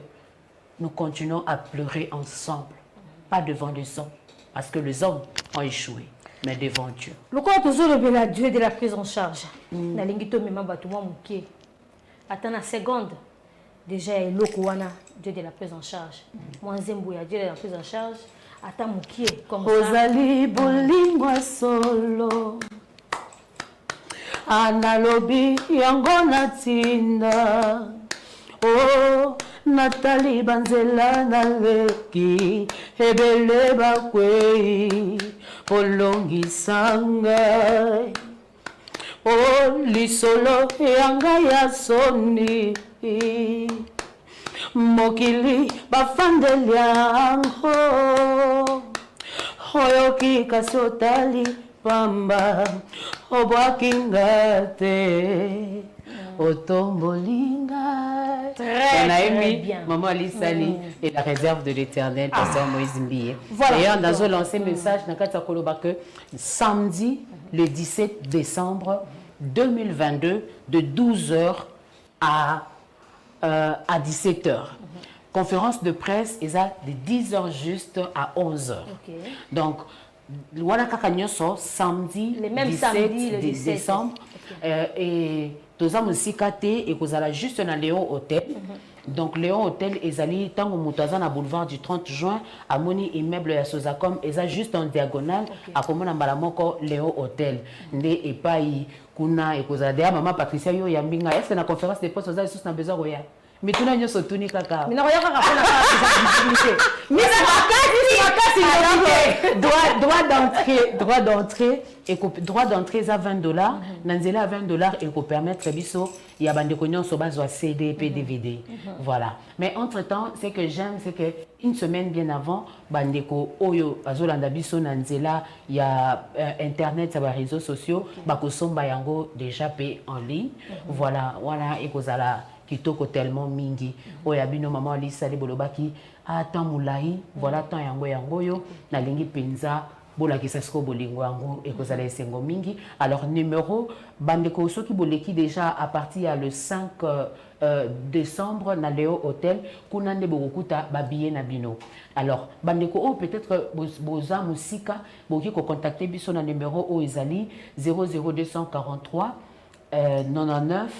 nous continuons à pleurer ensemble, pas devant les hommes, parce que les hommes ont échoué, mais devant Dieu. Le quoi toujours le Dieu de la prise en charge. Na lingito mema batuma muke. Attends la seconde. Déjà le wana Dieu de la prise en charge. Moi zembo ya Dieu de la prise en charge. Ata mukie comme ça. Ozali bolingwa solo. Analobi yango natinda. Oh, Nathalie Banzela naleki. Ebele bakwe. Polongi sanga. Oh, lisolo yanga ya soni. Mokili bafandeli yango Oyoki kasotali pamba Obwakingate Otombolinga. Très bien. Maman Alisali et la réserve de l'Éternel, pasteur Moïse Mbiye. Voilà. D'ailleurs, nous avons lancé un message dans que samedi, le 17 décembre 2022, de 12h à 17h. Conférence de presse, ils ont de 10h juste à 11h. Okay. Donc, voilà kakanyoso samedi, le même 17 samedi, le 17 décembre. Okay. Et tous les aussi katé et vous allez juste dans Léon Hôtel. Donc Léon Hôtel ils allaient tant au Moutaza na boulevard du 30 juin à Moni immeuble à Sozacom ils ont juste en diagonale à comment na Malamoko Léon Hôtel. Ndé et pas kuna et vous allez maman Patricia yo yambinga est-ce que la conférence de presse vous avez tous na besoin roya. Mais tout le monde se tourne kaka. Mais non, regarde la visibilité. Mais droit d'entrée à $20. Nanzela à $20 et pour permettre biso il y a bande cognon sur base de CD et DVD. Voilà. Mais entre-temps, ce que j'aime c'est que une semaine bien avant bandeko oyo azolanda biso nanzela il y a internet sur les réseaux sociaux bakosomba yango déjà payé en ligne. Voilà et kozala kitoko tellement mingi oya bino maman Alisa le bolobaki ata mulai voilà tant yango yo nalingi penza bola ki sasko bolingo yango ekozala esengo mingi. Alors numéro bandeko soki boleki déjà à partir le 5 décembre na Léo Hôtel kunande bokuta babiye na bino. Alors bandeko o peut-être boza musika boki ko contacter biso na numéro o ezali 00243 99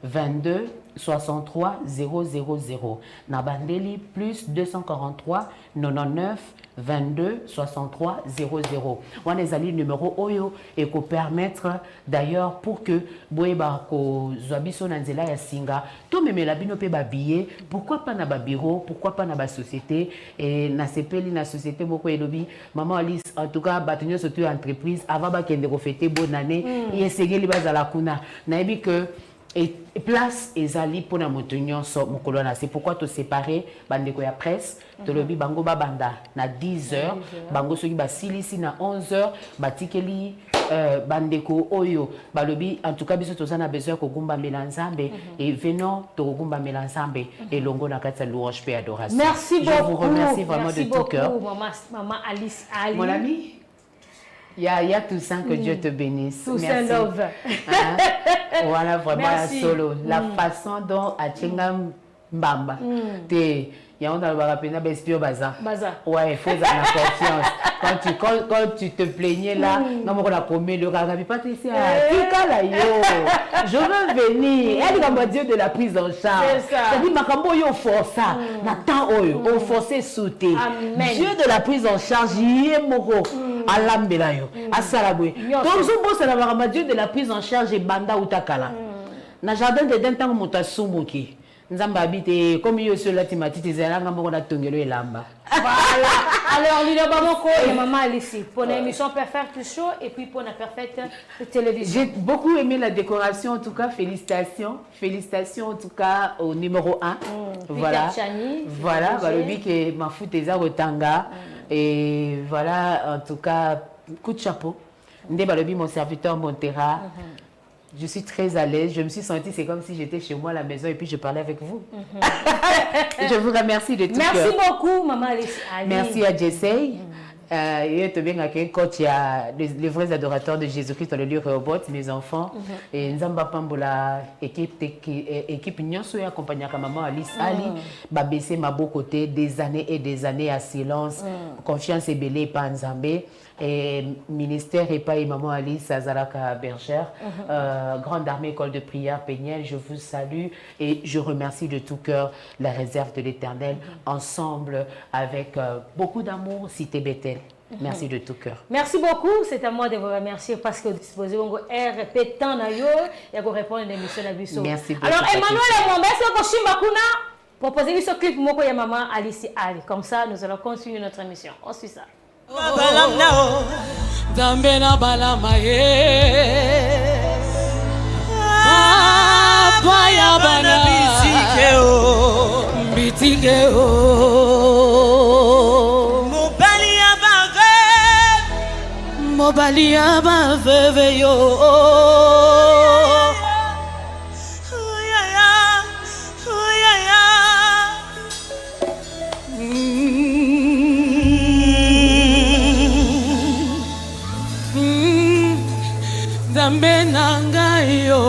22 63 000 na bandeli plus 243 99 22 63 00. On a le numéro oyo et qu'on permettre d'ailleurs pour que boeba ko zoabiso nanzela ya singa to meme la bino pe ba billet, pourquoi pas na ba bureau, pourquoi pas na ba société et na sepeli na société moko elobi maman Alice en tout cas batenyo surtout entreprise avant ba kende ko fêter bonne année et segeli bazala kuna na ebi que et place ezali pour na motonyo so mokolona. C'est pourquoi te séparer bandeko ya presse to lobi bango ba banda na 10h bango soki ba silisi na 11h batikeli bandeko oyo balobi en tout cas biso tozana besoin ko gumba melanzambe et venons to gumba melanzambe et longo na kata louange pe adoration. Merci beaucoup. Je vous remercie vraiment de tout cœur. Maman Alice Ali. Mon ami. Il y a tout ça, que Dieu te bénisse. Tout ça, love. Hein? Voilà, vraiment, Merci. solo. La façon dont Achengam Mbamba. Il y a un espio baza. Ouais, il faut avoir confiance. Quand tu te plaignais là, non, on a promis le gars, pas te dire, je veux venir. Elle est Dieu de la prise en charge. C'est ça. C'est-à-dire, Makambo, yo força. Nathan, on forcé sauter. Dieu de la prise en charge, il est moro. Alambela yo. Asalabwe. Donc, ça va Dieu de la prise en charge et banda utakala. Na jardin de dentan mutasumuki. Nzamba habite comme yo sur la thématique ezalanga moko na tongelo elamba. Voilà. Alors Lilo Bamoko et maman Alice pour l'émission Perfect Show et puis pour la Perfect Télévision. J'ai beaucoup aimé la décoration, en tout cas félicitations en tout cas au numéro 1. Voilà. Voilà, balobi que ma foot eza rotanga et voilà en tout cas coup de chapeau. Ndé balobi mon serviteur Montera. Je suis très à l'aise. Je me suis sentie, c'est comme si j'étais chez moi à la maison et puis je parlais avec vous. Je vous remercie de tout cœur. Merci beaucoup, Maman Alice. Merci à Jessay. Et te bien accueillir quand il y a les vrais adorateurs de Jésus-Christ dans le lieu Rehoboth, mes enfants. Et Nzamba Pambola, équipe Nyonso et accompagnée à Maman Alice Ali, baissé ma beau côté des années à silence. Confiance et belé pas Nzambé. Et ministère et pas Maman Alice Azalaka Bergère, Grande Armée École de Prière Péniel, je vous salue et je remercie de tout cœur la réserve de l'Éternel, ensemble avec beaucoup d'amour, Cité Bethel. Merci de tout cœur. Merci beaucoup, c'est à moi de vous remercier parce que vous disposez de répétant et vous répondre à l'émission de Bisso. Merci beaucoup. Alors Emmanuel Mwamba, est-ce que Koshimba Kuna proposez ce clip Moko ya Maman Alice Ali. Comme ça, nous allons continuer notre émission. On suit ça. Dambena balama ye Papa ya bana bitike o Mobali ya baveve yo Nanga yo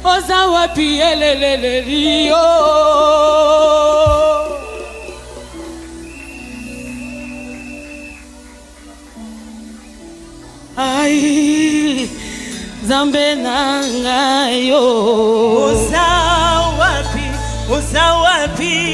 Ozawapi elelele yo Ai Zambe nanga yo Ozawapi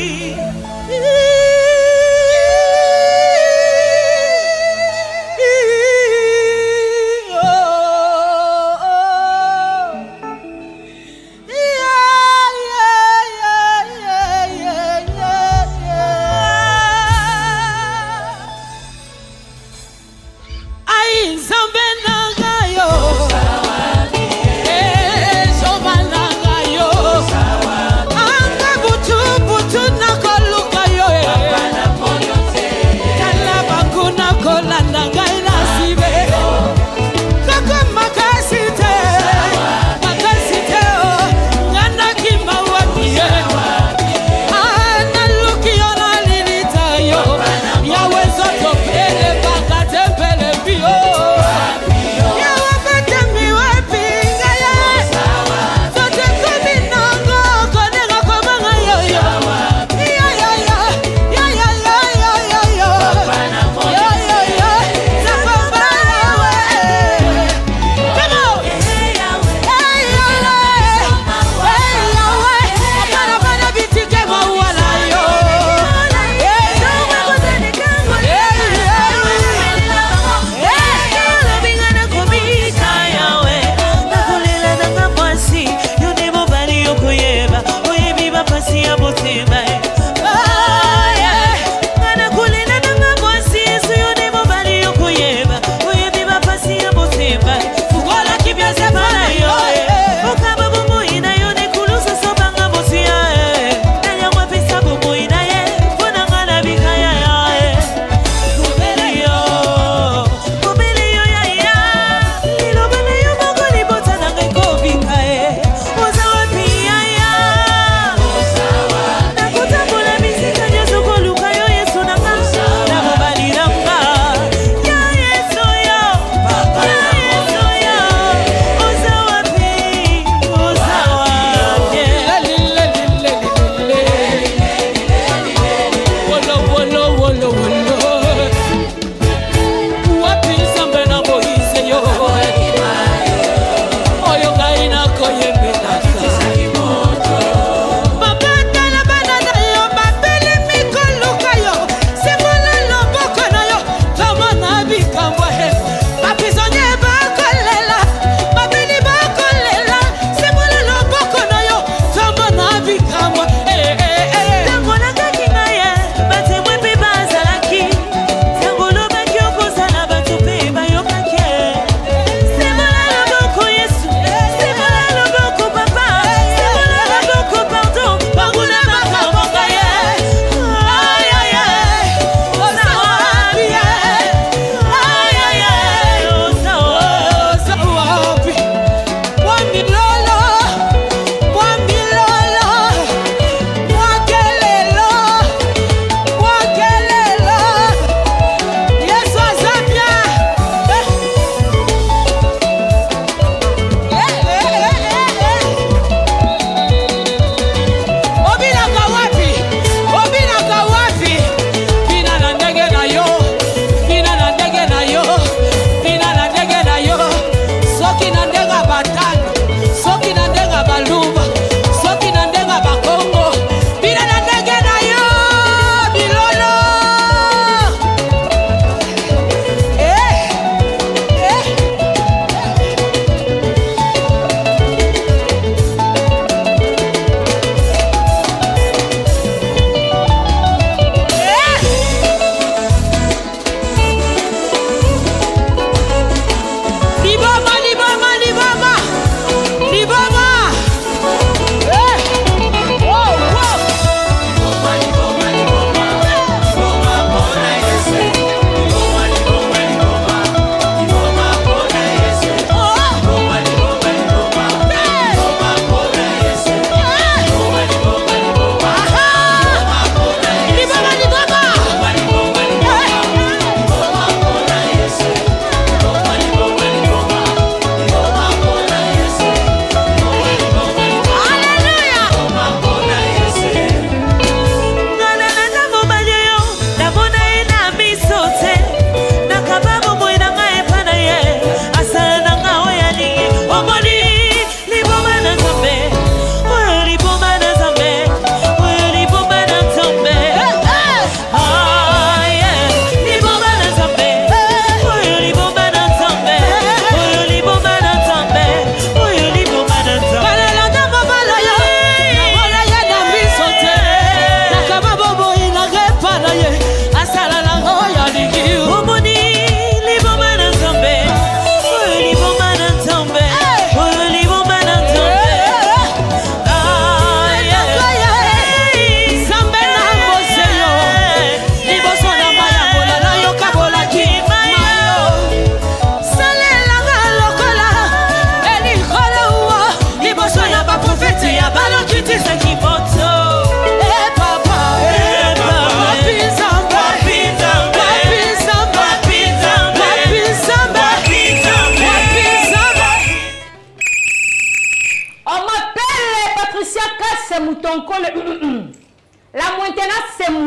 Yo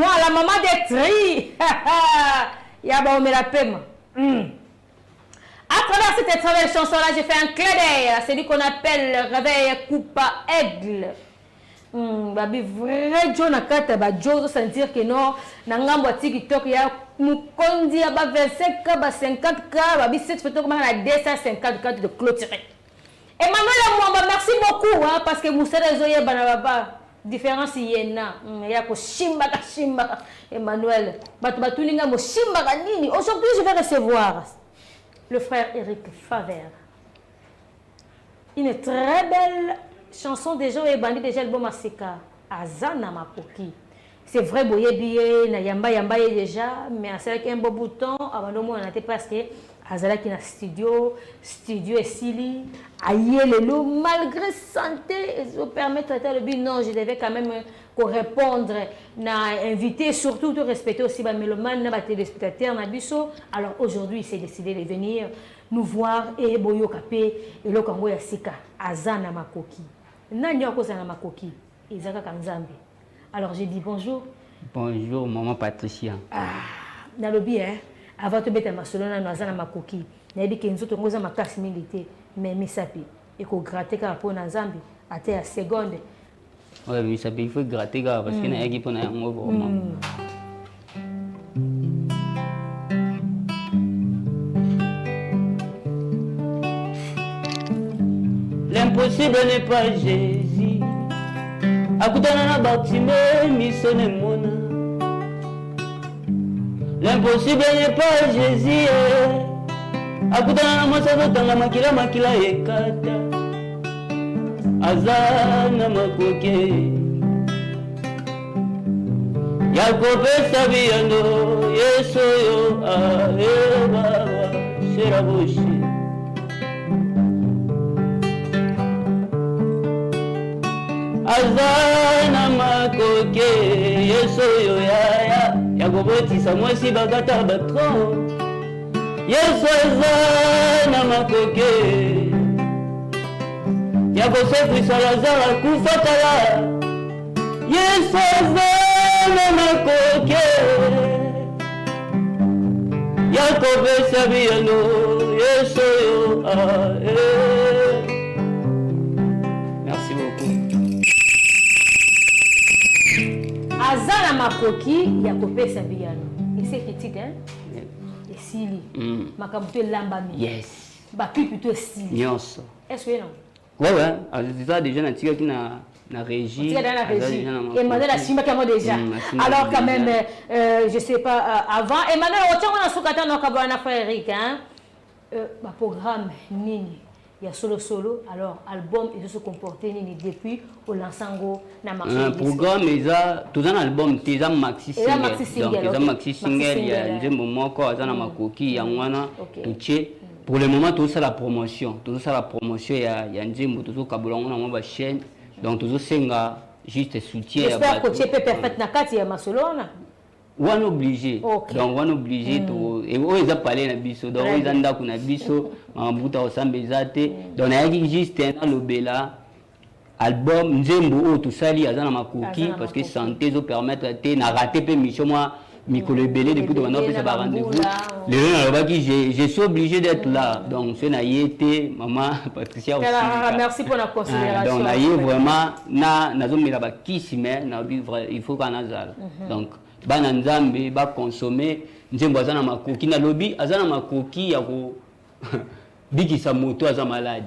moi, la maman des tri. Yaba, on me la paie, À travers cette très belle chanson-là, j'ai fait un clin d'œil à celui qu'on appelle le réveil coupa aigle. Babi vrai Joe nakata ba Joe sentir que non na ngambo TikTok ya mukondi ya ba 25K ba 50K babi cette photo comme na 254 de clôturer. Emmanuel Mwamba, merci beaucoup hein, parce que Moussa Zoye banaba différence yena ya ko shimba ka shimba Emmanuel batulinga mo shimba ka nini. Aujourd'hui je vais recevoir le frère Eric Favert. Une très belle chanson déjà et bandit déjà le bon masika Azana Makoki. C'est vrai boye billet na yamba déjà mais c'est un beau bouton avant nous on était parce que Azala qui na studio et Sili aïe le malgré santé ça permet de traiter le but non je devais quand même répondre na invité surtout de respecter aussi ba mélomane na téléspectateurs na biso. Alors aujourd'hui il s'est décidé de venir nous voir et boyo kapé et le kango ya sika Azana Makoki. Nani akozana Makoki Isaka Kanzambi. Alors j'ai dit bonjour. Bonjour maman Patricia. Na lobby hein avant de mettre Barcelone na Azana Makoki. Na dit que nous autres ngoza makasi milité mais misapi et ko gratter ka pour na Nzambi à terre seconde. Ouais misapi il faut gratter parce que na équipe na yango vraiment. L'impossible n'est pas Jésus. Akutana na batime misone mona. L'impossible n'est pas Jésus. Akutana na masazo tanga makila ekata. Azana Makoki. Yakopesa biyando yesoyo baba sheraboshi. Azana Makoki yesoyo yakobotisa mwasi bakata batron. Yesu Azana Makoki yakosofisa Lazara kufa kala. Yesu Azana Makoki yakopesa biyano yesoyo Merci beaucoup. Azana Makoki yakopesa biyano. Et c'est petit hein? Et Sili. Makabuto lambami. Yes. Bapi plutôt Sili. Nyonso. Est-ce que non? Ouais. C'est ça déjà na tika qui na régie. Tika dans la régie. Emmanuel a simba kamo déjà. Alors quand même je sais pas avant Emmanuel on a sukata na kabana frère Eric hein. Ba programme nini? Il y a solo alors album et se comporter nini depuis au lançango na marché. Un programme eza tout un album teza maxi single. Donc eza maxi single il y a nzembo moko azana Makoki yangwana tuche. Pour le moment tout ça la promotion il y a nzembo tout kabolongo na ba chaîne donc tout senga juste soutien. J'espère que tu es parfait na kati ya masolona. On obligé donc on obligé to et on a parlé na biso donc on a ndako na biso mabuta osambezate donc na yaki juste un lobela album nzembo o tout sali azana Makoki parce que santé zo permettre te na rater pe mission moi mikolo belé depuis on a fait ça rendez-vous je suis obligé d'être là donc c'est na yété maman Patricia aussi merci pour la considération donc na yé vraiment na zo mila ba kisime na il faut qu'on azala donc bana nzambe ba consommer nzembo azana Makoki na lobby azana Makoki ya ko bikisa moto aza malade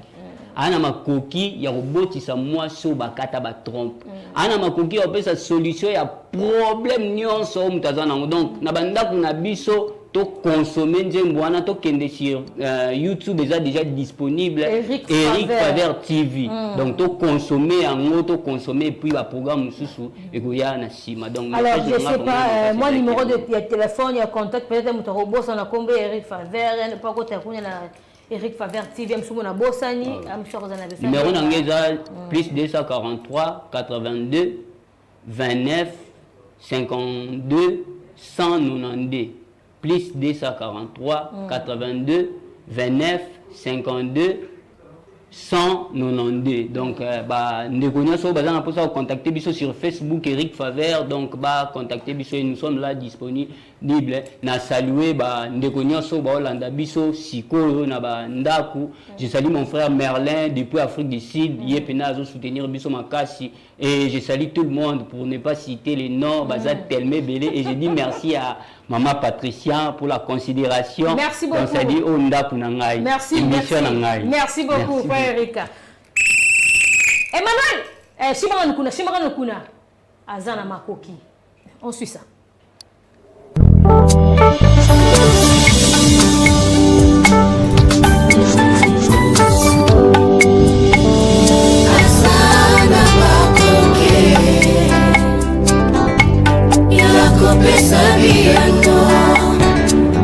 ana Makoki ya robotisa mwaso bakata ba trompe ana Makoki ya pesa solution ya problème nyonso mutazana donc na bandako na biso to consommer nzembo wana to kende sur YouTube déjà disponible Eric Favert TV donc to consommer yango to consommer puis ba programme susu ekoya na sima donc alors je sais pas moi numéro de téléphone ya contact peut-être muto robosa na kombe Eric Favert ne pas ko takunya na Eric Favert TV msumo na bosani amshoko za na besa numéro nangeza plus 243 82 29 52 192 plus 243 82 29 52 192. Donc, nous sommes contacter biso sur Facebook Eric Favre. Donc, contacter biso, nous sommes là disponibles. Na saluer Ndekonyoso Holanda biso Sikoyo na Ndaku. Je salue mon frère Merlin depuis Afrique du Sud. Yepena zo soutenir biso makasi. Et je salue tout le monde pour ne pas citer les noms. Bazat Telme Belé. Et je dis merci à Maman Patricia pour la considération. Merci beaucoup. Donc, ça dit Ndaku Nangai. Merci, merci beaucoup, frère Eric. Emmanuel, Shimran Kuna, Azana Makoki. On suit ça. Azana Makoki, Yalakope Sabiano.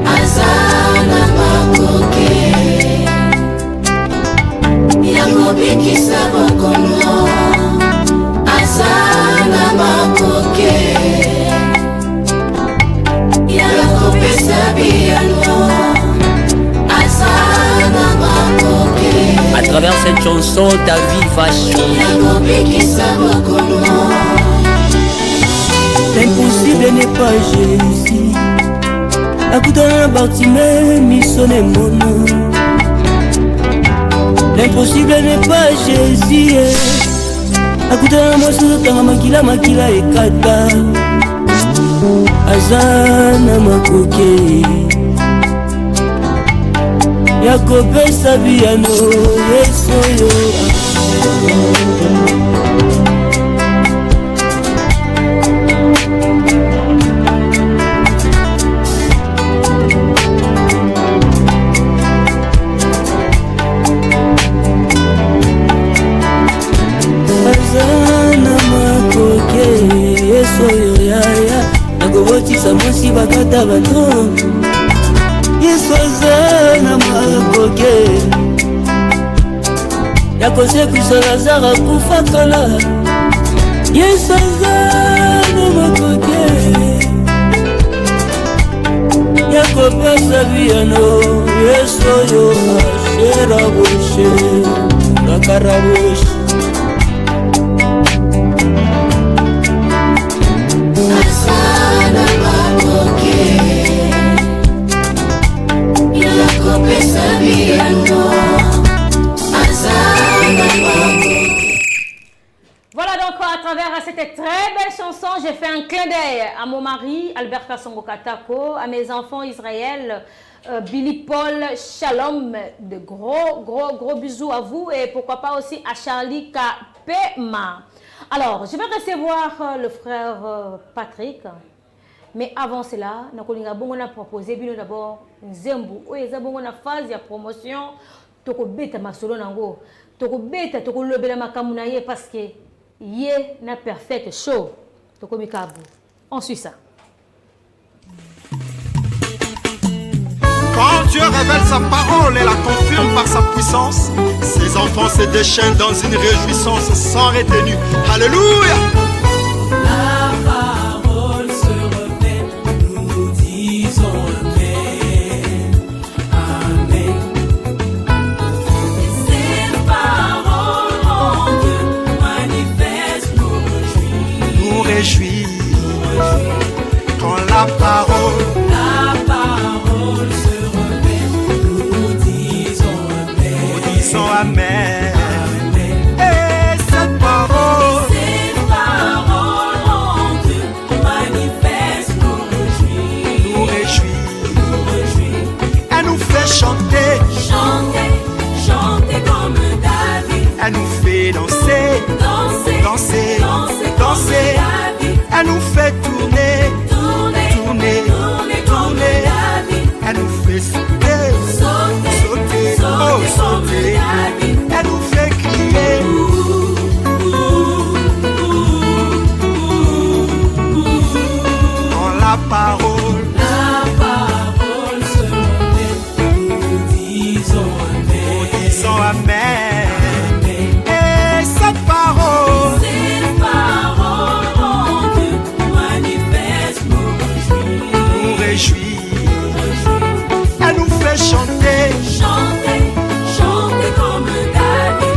Azana Makoki, Yakobiki Sabokono. Azana Makoki, Yakope Sabiano. Azana Makoki. À travers cette chanson, ta vie va changer. Yakobiki Sabokono. L'impossible n'est pas Jésus. Akutana Bartimée, Missone Mono. L'impossible n'est pas Jésus. Akutana Mosu Tanga Makila Ekata. Azana Makoki, Yakope Sabiano, Yesoyo. Azana Makoki, Yesoyo yaya. Nakobotisa mosi bakata bato. Yesu azana Makoki, yakosekwisa Lazare kufa kala. Yesu azana Makoki, yakopesa biano. Yesu oyo ashera boshe nakaraboshe. Azana Makoki, Yakope Sabiano. Azana Makoki. Voilà donc à travers cette très belle chanson, j'ai fait un clin d'œil à mon mari Albert Kassongo Katako, à mes enfants Israël, Billy Paul, Shalom, de gros bisous à vous et pourquoi pas aussi à Charlie Kapema. Alors, je vais recevoir le frère Patrick, mais avant cela, nous avons proposé d'abord Zembu. Oui, nous avons une phase de promotion. Toko beta masolo nango, toko beta toko lobela makamuna ye parce que ye na perfect show. Toko mikabu. On suit ça. Quand Dieu révèle sa parole et la confirme par sa puissance, ses enfants se déchaînent dans une réjouissance sans retenue. Alléluia! La parole se révèle, nous disons Amen. Amen. Ces paroles en Dieu manifestent nous réjouis. Quand la parole Amen. Et cette parole en Dieu manifeste nous réjouit. Elle nous fait chanter comme David. Elle nous fait danser David. Elle nous fait tourner Elle nous fait sauter Elle nous fait crier. Quand la parole se révèle, nous disons Amen. Et cette parole en Dieu manifeste nous réjouit. Elle nous fait chanter comme David.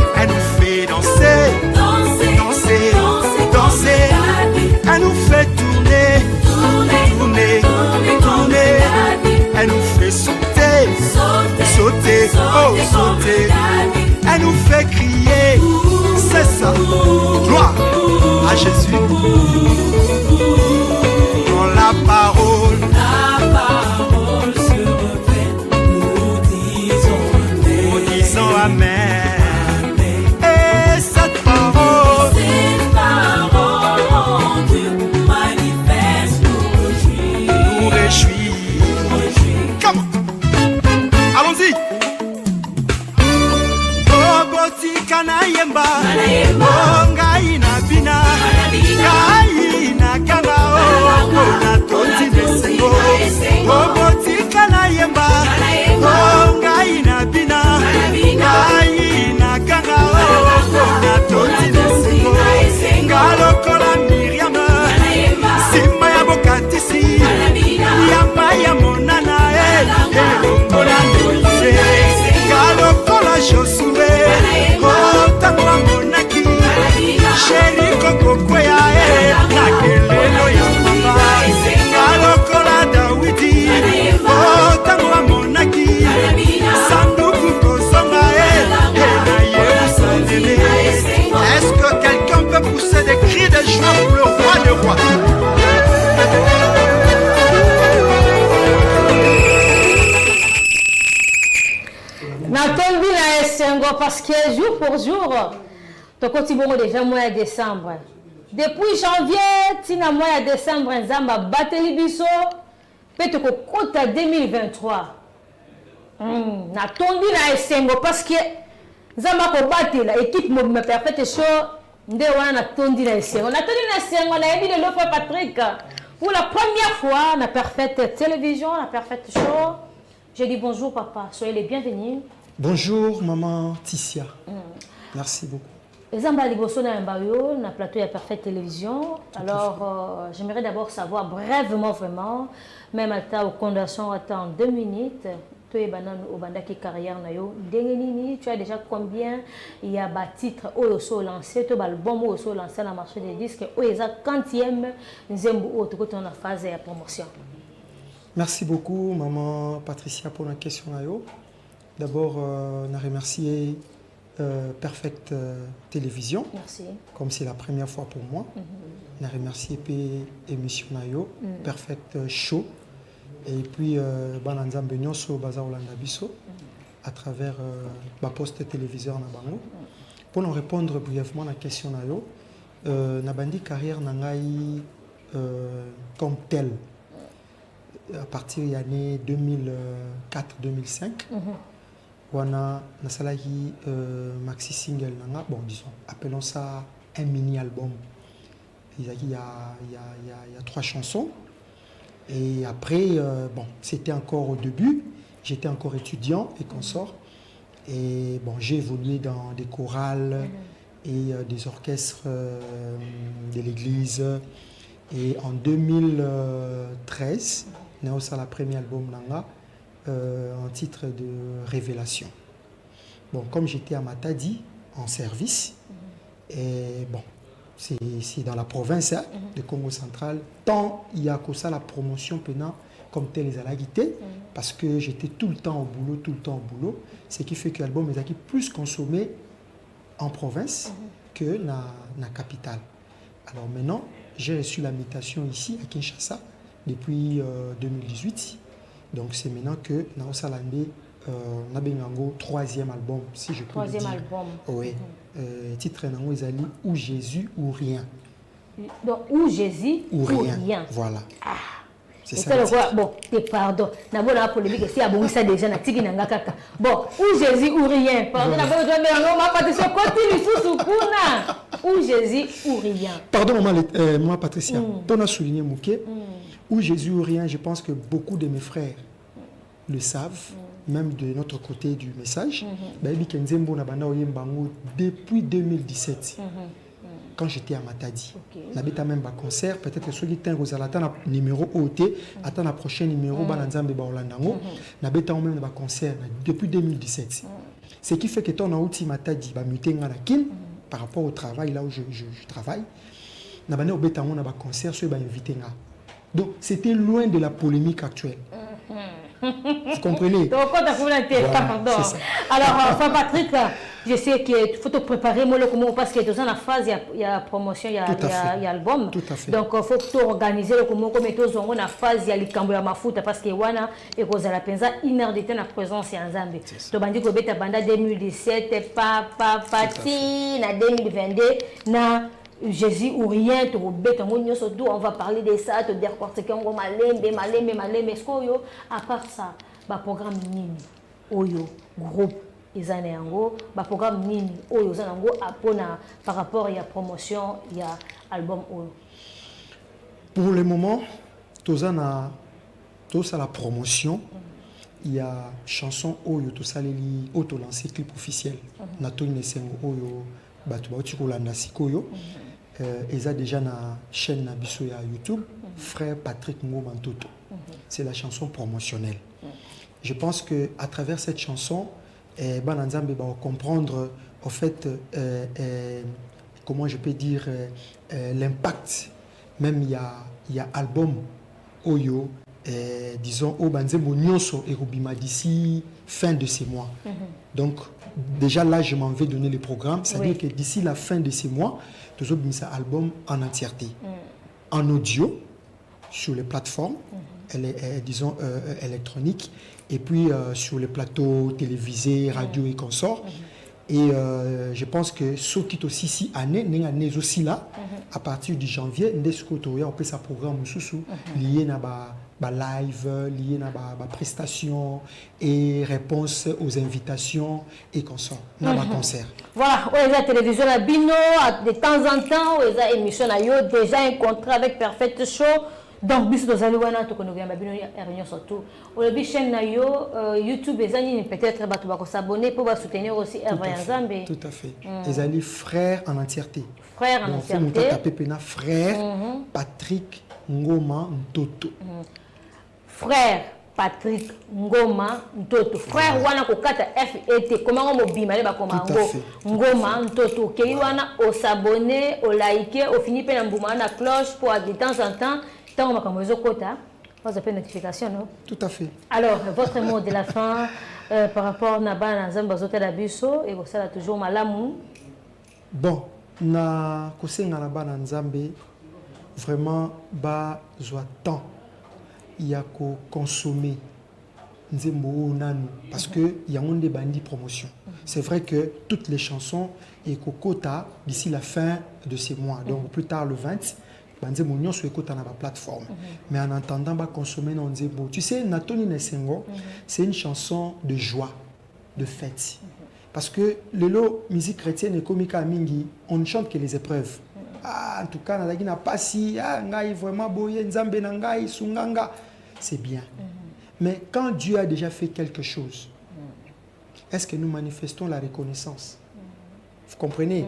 parce que jour pour jour, tu continues déjà mois de décembre. Depuis janvier, tu as mois de décembre, Nzamba Bateli Bisso, peut-être que compte 2023. N'attendu na esengo parce que Nzamba ko batela équipe me perfect show, nde wana n'attendu na esengo. N'attendu na esengo na yebi le frère Patrick. Pour la première fois, la Parfaite Télévision, la Parfaite Show. Je dis bonjour papa, soyez les bienvenus. Bonjour maman Ticia. Merci beaucoup. Zamba Liboso na Mbayo, na plateau de Parfaite Télévision. Alors, j'aimerais d'abord savoir brièvement vraiment, même à ta condamnation en 2 minutes, tu es au bandaki carrière na yo. Tu as déjà combien il y a des titres au lancé, tu as album au lancé dans le marché des disques, où il y a 40e nzembo au tout dans la phase de promotion. Merci beaucoup maman Patricia pour la question na yo. D'abord, je remercie Perfect Télévision. Merci. Comme c'est la première fois pour moi. Je remercie l'émission Nayo, Perfect Show. Et puis, Bananzam Benyoso, Baza Olanda Bisso, à travers ma poste téléviseur Nabango. Pour nous répondre brièvement à la question Nayo, Nabandi carrière Nangaï comme telle. À partir de l'année 2004-2005. Wana nasalaki maxi single nanga, bon disons, appelons ça un mini album. Il y a 3 chansons. Et après, bon, c'était encore au début, j'étais encore étudiant et consort. Et bon, j'ai évolué dans des chorales et des orchestres de l'église. Et en 2013, nous avons la premier album nanga. En titre de Révélation. Bon, comme j'étais à Matadi en service, et bon, c'est dans la province de Congo central, tant il y a que ça la promotion pendant comme tel les alaguités, parce que j'étais tout le temps au boulot, ce qui fait que l'album est plus consommé en province que dans la capitale. Alors maintenant, j'ai reçu l'invitation ici à Kinshasa depuis 2018. Donc c'est maintenant que nous avons un 3e album, si je peux le dire. 3e album. Oui. Titre Nango Ezali, ou Jésus ou rien. Donc, ou Jésus ou rien. Voilà. Ah. C'est ça. Bon, pardon. D'abord, la polémique, c'est à bon, ça déjà, na tiki nanga kaka. Bon, ou Jésus ou rien. Pardon, d'abord, je vais ma Patricia, continue sous Kuna. Ou Jésus ou rien. Pardon, maman Patricia, pour nous souligner, Mouké, ou Jésus ou rien, je pense que beaucoup de mes frères le savent, même de notre côté du message. Depuis 2017. Quand j'étais à Matadi. J'avais même un concert, peut-être que ceux qui étaient un numéro OT, attends la prochaine numéro, Bananzambe Baolandango, j'avais même un concert depuis 2017. Ce qui fait que ton outil Matadi, par rapport au travail là où je travaille, j'avais un concert, ceux qui invité. Donc c'était loin de la polémique actuelle. Vous comprenez? Donc, voilà, alors, Frère Patrick, je sais qu'il faut te préparer parce que dans la phase, il y a promotion, il y a album. Tout à fait. Donc, il faut que tu organises le comment comme dans la phase, il y a les cambo ya mafuta parce que wana et cause la penza inardité na présence en Zambie. To bandi ko beta banda 2017 pati na 2022 na Jésus ou rien, on va parler de ça, te dire quoi, c'est qu'on va malembe, à part ça, le programme Nini, Oyo, groupe, ils en ont un programme Nini, Oyo, ils en ont par rapport à la promotion, il y a album Oyo. Pour le moment, tout ça la promotion, il y a chanson Oyo, tout ça les auto-lancé clip officiel. Nato Inesengo Oyo, Batuba Otikolanda Sikoyo. Ils ont déjà une chaîne na biso ya YouTube, Frère Patrick Ngomantoto. C'est la chanson promotionnelle. Je pense qu'à travers cette chanson, Bananzambe va comprendre en fait, comment je peux dire, l'impact. Même il y a album Oyo, disons, au Banzembo Nyonso et Rubima d'ici fin de ces mois. Donc, déjà là, je m'en vais donner le programme. C'est-à-dire que d'ici la fin de ces mois, nous avons mis un album en entièreté. En audio, sur les plateformes, disons, électroniques, et puis sur les plateaux télévisés, radio et consorts. Et je pense que ce qui est aussi si année, n'est aussi là, à partir du janvier, on peut sa programme lié à live, lié à prestations et réponse aux invitations et consorts, concert. Voilà, la télévision à Bino, de temps en temps, la émission à yo, déjà un contrat avec Perfect Show. Donc, bis dos alouana to kono gamba bino réunion surtout. Au le chaîne na yo YouTube ezani peut-être batu bako s'abonner pour soutenir aussi Hervé Nzambe. Tout à fait. Ezali frère en entièreté. Frère en entièreté. Taper pena frère Patrick Ngoma Ntoto. Frère Patrick Ngoma Ntoto. Frère wana ko kata FET comment on mobima le ba koma Ngoma Ntoto. Ke wana au s'abonner, au liker, au finir pe na mbuma na cloche pour de temps en temps. Tant on va vous avez une notification, non? Tout à fait. Alors, votre mot de la fin par rapport à Naba Nzamba Zotel Abisso et vous savez toujours Malamou. Bon, na kosenga Naba Nzambe vraiment ba zoa temps il y a qu'à consommer nzembo nanu parce que il y a un des bandits promotion. C'est vrai que toutes les chansons et quota d'ici la fin de ces mois, donc plus tard le 20. Sur la plateforme. Mais en attendant, consommer non nzembo. Tu sais, Natoni Nesengo, c'est une chanson de joie, de fête. Parce que le lot musique chrétienne et comique à Mingi, on ne chante que les épreuves. En tout cas, on n'a pas si, ngai vraiment boye, nzambe nangai, sunganga. C'est bien. Mais quand Dieu a déjà fait quelque chose, est-ce que nous manifestons la reconnaissance? Vous comprenez?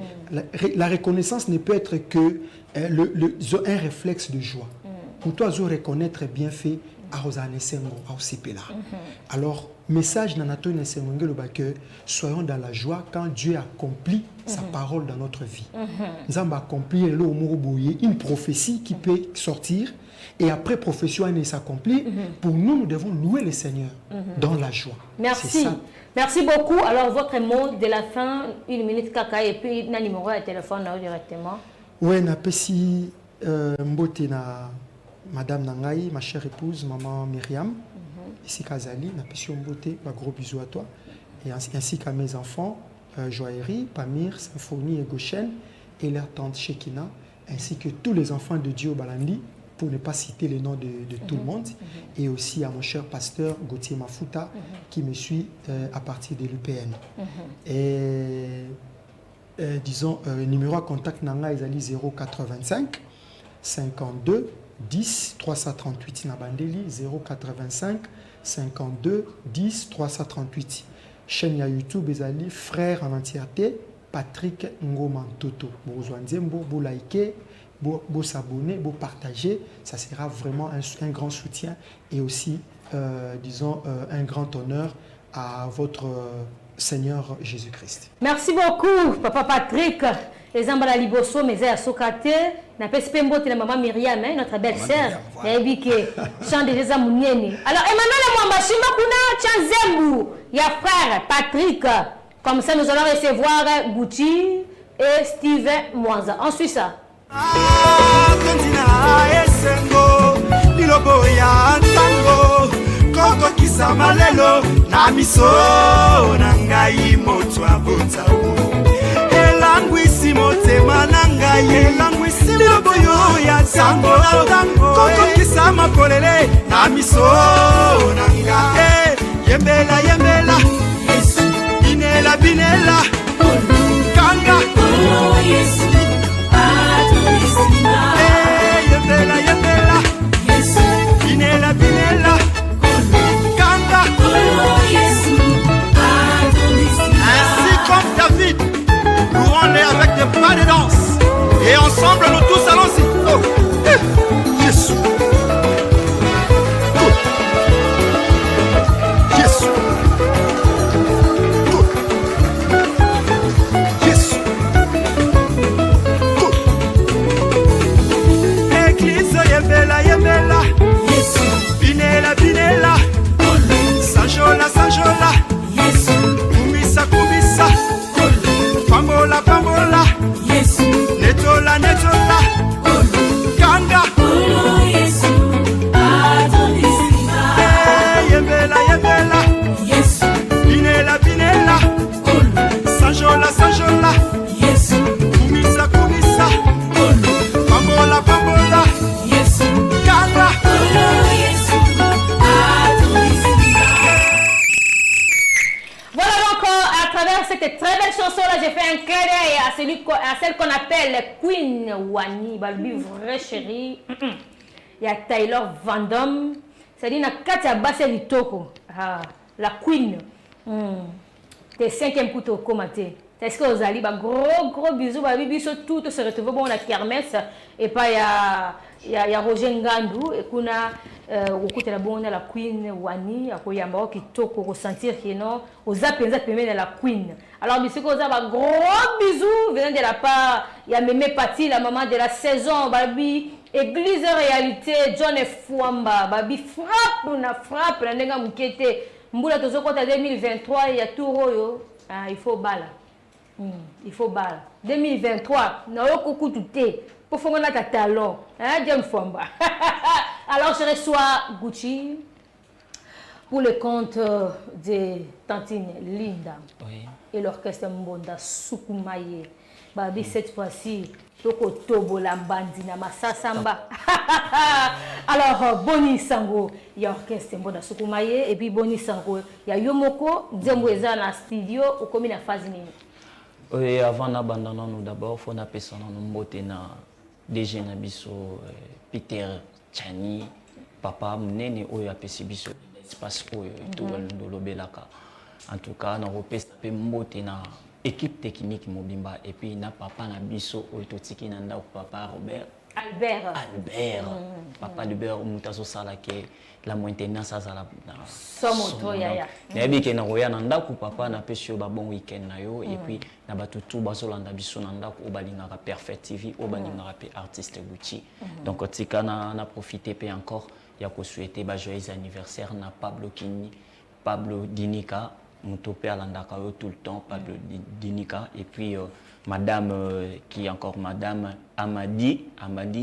La reconnaissance ne peut être que un réflexe de joie. Pour toi, je reconnaître bien fait à Rosane Sengo, à Osipela. Alors, message Nanato Nesengo, que soyons dans la joie quand Dieu accomplit sa parole dans notre vie. Nous avons accompli une prophétie qui peut sortir et après prophétie elle s'accomplit. Pour nous, nous devons louer le Seigneur dans la joie. Merci. Merci beaucoup. Alors, votre mot de la fin, 1 minute caca et puis un numéro de téléphone directement. Oui, na pesi mbote na Madame Nangai, ma chère épouse, maman Myriam, ici Kazali, na pesi mbote, un gros bisou à toi, et ainsi qu'à mes enfants, Joaillerie, Pamir, Symphonie et Goshen, et leur tante Shekina, ainsi que tous les enfants de Dieu au Balandi, pour ne pas citer les noms de tout le monde, et aussi à mon cher pasteur Gauthier Mafuta, qui me suit à partir de l'UPN. Et disons, numéro à contact Nanga Ezali 085 52 10 338. Nabandeli 085 52 10 338. Chaîne YouTube Ezali frère en entièreté Patrick Ngoma Ntoto. Vous Nzembo, vous likez, vous s'abonner, vous partager, ça sera vraiment un grand soutien et aussi, disons, un grand honneur à votre Seigneur Jésus-Christ. Merci beaucoup, Papa Patrick. Les Ambala Liboso, mes à Sokate, n'a pas spembo de la maman Myriam, notre belle-sœur. Chant de les amounieni. Alors, Emmanuel Mwamba, Shima Kuna, Chanzembu, il y a frère Patrick. Comme ça, nous allons recevoir Gucci et Steve Mwanza. Ensuite, ça. Koko kisama lelo na miso na ngai moto abota elangwisi motema na ngai elangwisi boyo ya sango koko kisama polele na miso na ngai yembela yembela Yesu binela binela kanga Yesu atulisina yembela yembela Yesu binela binela ainsi comme David, louons-les avec des pas de danse. Et ensemble, nous tous allons-y. Oh. Jésus. Oh. je fais un clin d'œil à celle qu'on appelle Queen Wani, Balbi, vraie chérie. Il y a Taylor Van Damme. C'est-à-dire, na Katia Basse Litoko, la Queen. T'es 5e couteau commenté. Est-ce que vous allez, gros bisous, bisous, tout se retrouve bon la kermesse. Et pas il y a Roger Ngandou et qu'on a au côté la bonne la Queen Wani, à quoi il y a un qui toko ressentir qui non, aux appels de la Queen. Alors monsieur vous avez gros bisous venant de la part, il y a Mémé Pati, la maman de la saison, babi Église Réalité, John Fouamba, babi frappe la nenga mukete. Mboula tozo kota 2023 il y a tout royo, il faut balle. Il faut balle. 2023, non coucou tout est. Pour faire un talon, hein, John Fouamba. Alors je reçois Gucci pour le compte de Tantine Linda et l'orchestre Mbonda Sukumaye. Babi cette fois-ci, Toko Tobo Lambandi na Masasamba. Alors Boni Sango, il y a l'orchestre Mbonda Sukumaye et puis Boni Sango, il y a Yomoko, Zemweza na studio ou comme il a phase nini. Et avant d'abandonner nous d'abord, faut appeler son nom mbote na DG na biso Peter Chani papa mnene oyo apesi biso espace oyo tout le belaka. En tout cas, na repesa pe mbote na équipe technique mobimba et puis na papa na biso oyo totiki na ndako papa Albert. Papa Albert mutazo sala ke la maintenance azala na somoto ya. Na bi ke na roya na ndako papa na pesi yo ba bon week-end na yo et puis na batutu bazolanda biso na ndako o balingaka Perfect TV o balingaka pe artiste Gucci. Donc tika na profiter pe encore ya ko souhaiter ba joyeux anniversaire na Pablo Dinika Moutopé alandaka yo tout le temps Pablo Dinika et puis madame qui est encore madame Amadi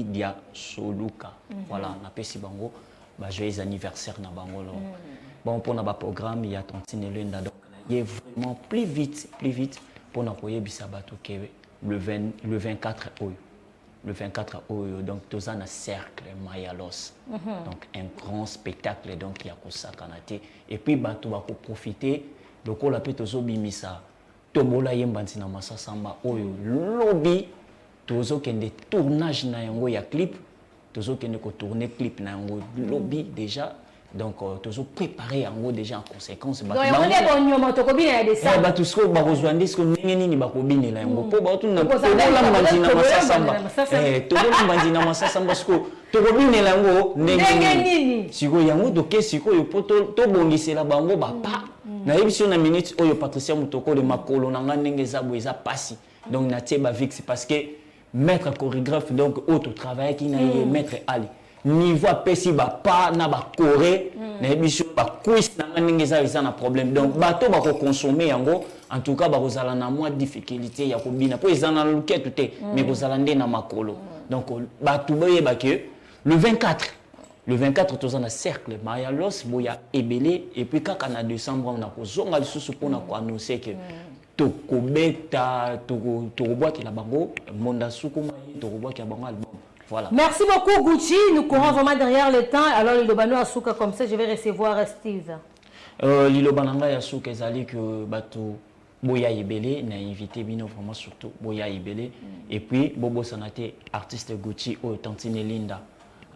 Dia Soluka. Voilà, na pesi bango ba joyeux anniversaire na bango. Bon pour na ba programme il y a Tantine Linda donc il est vraiment plus vite pour na koyebisa bato ke le 24 oyo. Le 24 oyo donc toza na cercle Mayalos. Donc un grand spectacle donc il y a kosakanate et puis bato ba ko profiter lokola pe tozo bimisa tobola yembanti na Masasamba oyo lobby tozo kende tournage na yango ya clip tozo kende ko tourner clip na yango lobby déjà donc tozo préparer yango déjà en conséquence donc on est bon to kobina ya dessin ba tout ce ko ba rozwandi ce ko ndenge nini ba kobinela yango po ba tout na tobola mbanti na Masasamba tobola mbanti na Masasamba ce ko to kobinela yango ndenge nini siko yango doke siko yo poto to bongisela bango ba pa na émission na minute oyo Patricia Mutoko de makolo nanga ndenge zabo eza pasi donc na tieba vix parce que maître chorégraphe donc autre travail qui na maître Ali niveau pesi ba pa na ba coré na émission ba quiz nanga ndenge za na problème donc bato ba ko consommer yango en tout cas ba kozala na moi difficulté ya kobina po eza na luketu te mais kozala nde na makolo donc bato boyeba que le 24 tous en cercle Mayalos boya ebele et puis quand en décembre on a kozonga lisusu pona ko annoncer que tokobeta tokoboa ki la bango Mbonda Sukumaye tokoboa ki la bango album. Voilà. Merci beaucoup Gucci, nous courons vraiment derrière le temps. Alors Lilobano Asuka comme ça je vais recevoir Steve. Lilobananga Asuka ezali que bato boya ebele na invité bino vraiment surtout boya ebele et puis Bobo Sanate artiste Gucci au Tantine Linda.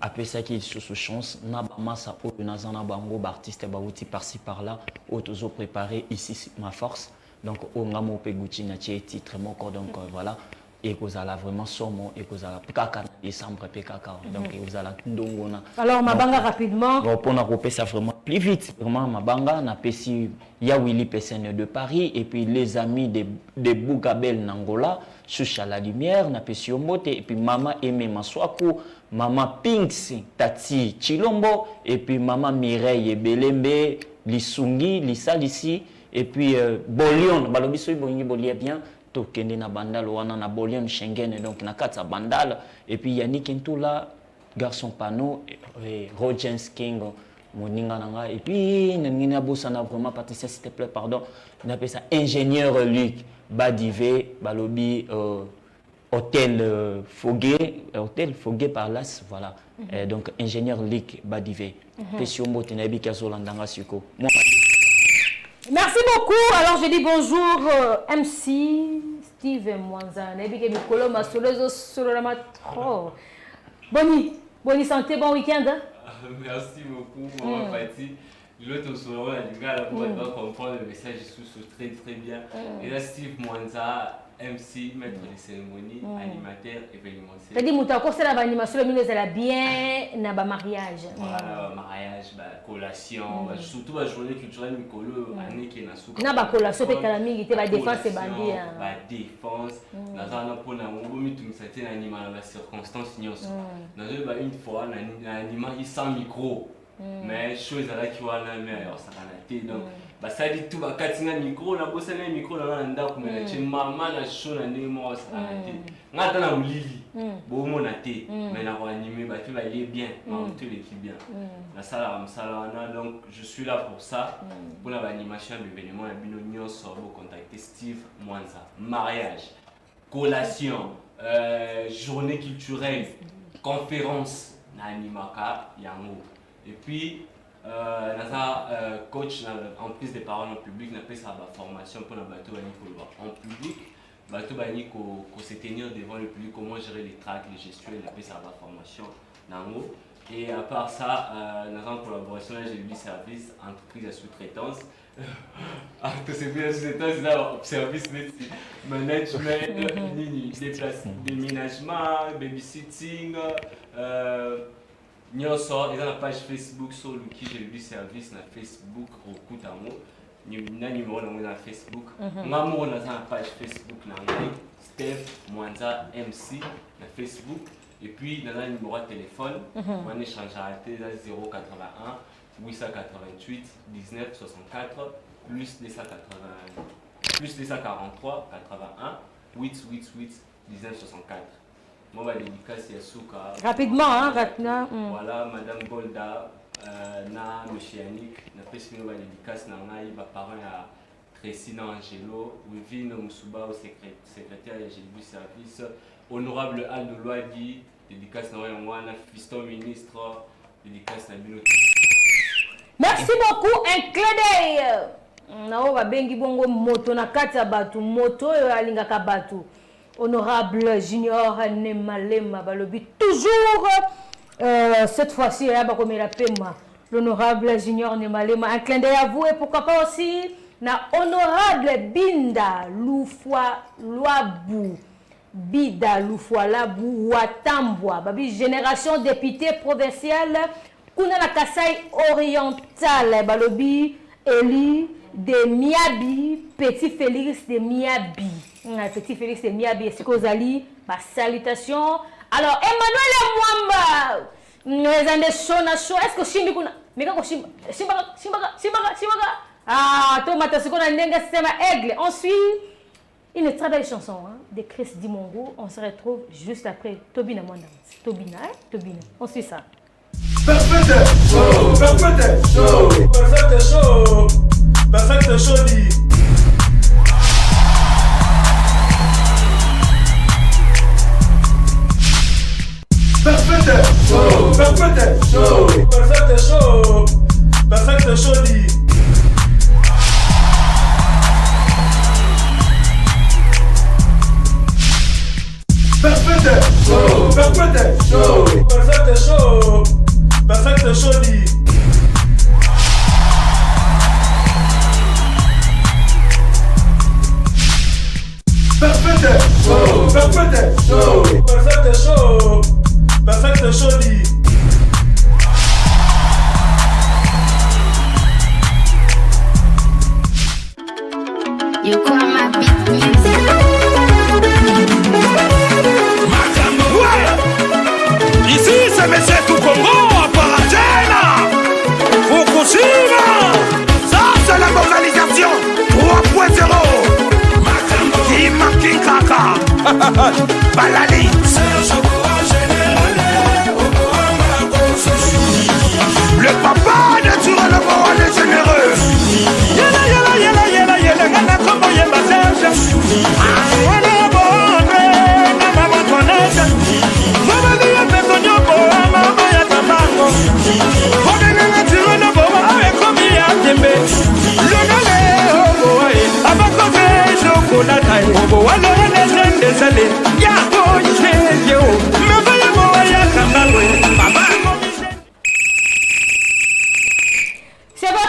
Après ça qui sous chance na ba massa o nazana bango ba artiste ba outi par-ci par-là au toujours préparé ici ma force donc au ngamo pe Gucci na titre mon corps donc voilà et que ça vraiment somo et que ça kaka décembre pe kaka donc vous allez ndongona alors mabanga rapidement pour na couper ça vraiment plus vite vraiment mabanga na pesi ya Willy PSN de Paris et puis les amis de Bougabel Nangola Choucha la lumière na pesi Omote et puis maman Aimé Maswaku maman Pinks Tati Chilombo et puis maman Mireille Belembe Lisungi Lisalisi et puis Bolion balobiso bongi bolia bien tokende na bandal wana na Bolion Schengen donc na katsa bandal et puis Yannick Ntula garçon panneau Rogers King moninga nanga et puis nangina bosana vraiment Patricia s'il te plaît pardon on appelle ça ingénieur Luc Badivé balobi hôtel Fogué par là voilà donc ingénieur Luc Badivé Pesiombo tenabi kazolandanga siko. Merci beaucoup. Alors je dis bonjour MC Steve Mwanza. Nabi mikolo masolo solo la matro. Bonne santé, bon week-end. Merci beaucoup, Maman Pati. L'autre solo, la pour comprendre le message sous très très bien. Et là, Steve Mwanza, MC, maître de cérémonie, animateur, événementiel. C'est-à-dire que tu as l'animation, mais bien dans le mariage. Voilà, mariage, collation, surtout la journée culturelle, Mikolo, année qui est dans le na collation, c'est la défense et bandit. La défense, nous avons pour une animal la circonstance. Nous avons une fois, un animal sans micro. Mais chose à la qui va la mer, ça va la tête. Donc, ça dit tout, quand tu as un micro, on a bossé un micro dans un endroit, mais tu as maman, la chose, on a moi, ça va la tête. On a dans la lili, bon, mon athée, mais on a animé, tu vas aller bien, tu l'équipe bien. La salle, donc je suis là pour ça, pour l'animation de l'événement, la binonion sort, vous contacter Steve Mwanza. Mariage, collation, journée culturelle, conférence, n'animaka, yango. Et puis, coach, en plus des paroles en public, on appelle ça la formation pour le bateau en public. Bateau qu'on se tenir devant le public, comment gérer les tracts, les gestuels, on appelle ça la formation. Et à part ça, nous avons en collaboration avec le service, entreprise de sous-traitance. Service management, déménagement, babysitting. Nous avons la page Facebook sur qui j'ai lu service na Facebook au Koutamo. Nous avons numéro na Facebook. Nous avons la page Facebook na Steve Mwanza MC na Facebook. Et puis nous avons un numéro de téléphone. On échange à 081 888 19 64 plus 243 81 888 19 64. Moi, je vais dédicacer à Souka. Rapidement, hein, rapidement. Voilà, Madame Golda, na Monsieur Yannick, na pessimino va dédicace na ngai ba parent à Tressina Angelo, Wivine Musuba au secrétaire du service, honorable Aldo Loadi, dédicace na Wana, fiston ministre, dédicace na Bino. Merci beaucoup, un clin d'œil. Na va bengi bongo moto na kati ya batu, moto yo alingaka batu. Honorable Junior Nemalema Balobi, toujours cette fois-ci, l'honorable Junior Nemalema, un clin d'œil à vous et pourquoi pas aussi, na honorable Binda Loufwa Loabou, Bida Loufwa Labou Watambwa, babi génération député provincial, Kuna la Kassai oriental, Balobi, Eli de Miabi, Petit Félix de Miabi. Petit Félix de Miabi, c'est Kozali, ma salutation. Alors, Emmanuel Mwamba, les années Shona, est-ce que Shimbi Kuna, mais quand Shimbaga, ah, Tomata, ce qu'on a un système aigle. On suit une très belle chanson de Chris Dimongo. On se retrouve juste après Tobina Mwanda. Tobina. On suit ça. Perfect show, dit. Perfect show, dit. Perfect show, dit. Perfect show, dit. You call my beat music. Ici c'est Monsieur Tout Congo à Paratena, Fukushima. Ça c'est la localisation 3.0. King Kaka Balali. Le papa naturel, le moral est généreux. Yela, ngana kombo yemba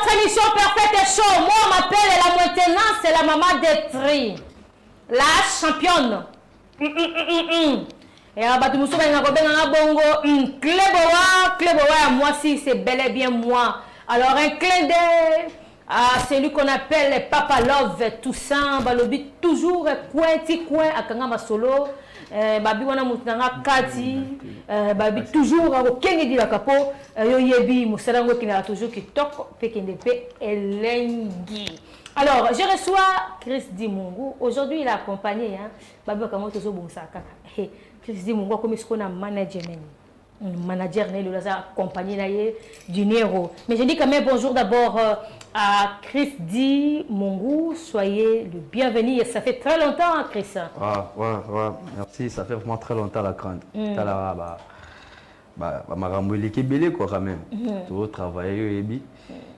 votre émission Parfaite et Show. Moi, on m'appelle la maintenance, c'est la maman des tri. La championne. Et à Batumousso, Cléboa, moi si c'est bel et bien moi. Alors un clin d'œil à celui qu'on appelle Papa Love Toussaint, Balobi toujours coin à Kangama Solo. Babi wana mutunanga kati babi toujours au kengi di la capo yo yebi musala ngo kina toujours qui tok pe kende pe elengi. Alors je reçois Chris Dimungu. Aujourd'hui il a accompagné babi kama tozo bonsa kaka. Chris Dimungu comme ce qu'on a manager il a accompagné du Nero. Mais je dis quand même bonjour d'abord à Chris Dimungu, soyez le bienvenu. Ça fait très longtemps, Chris. Ouais, merci. Ça fait vraiment très longtemps la crainte. Ma rambouli qui est belé quoi quand même. Tu vas travailler et bi.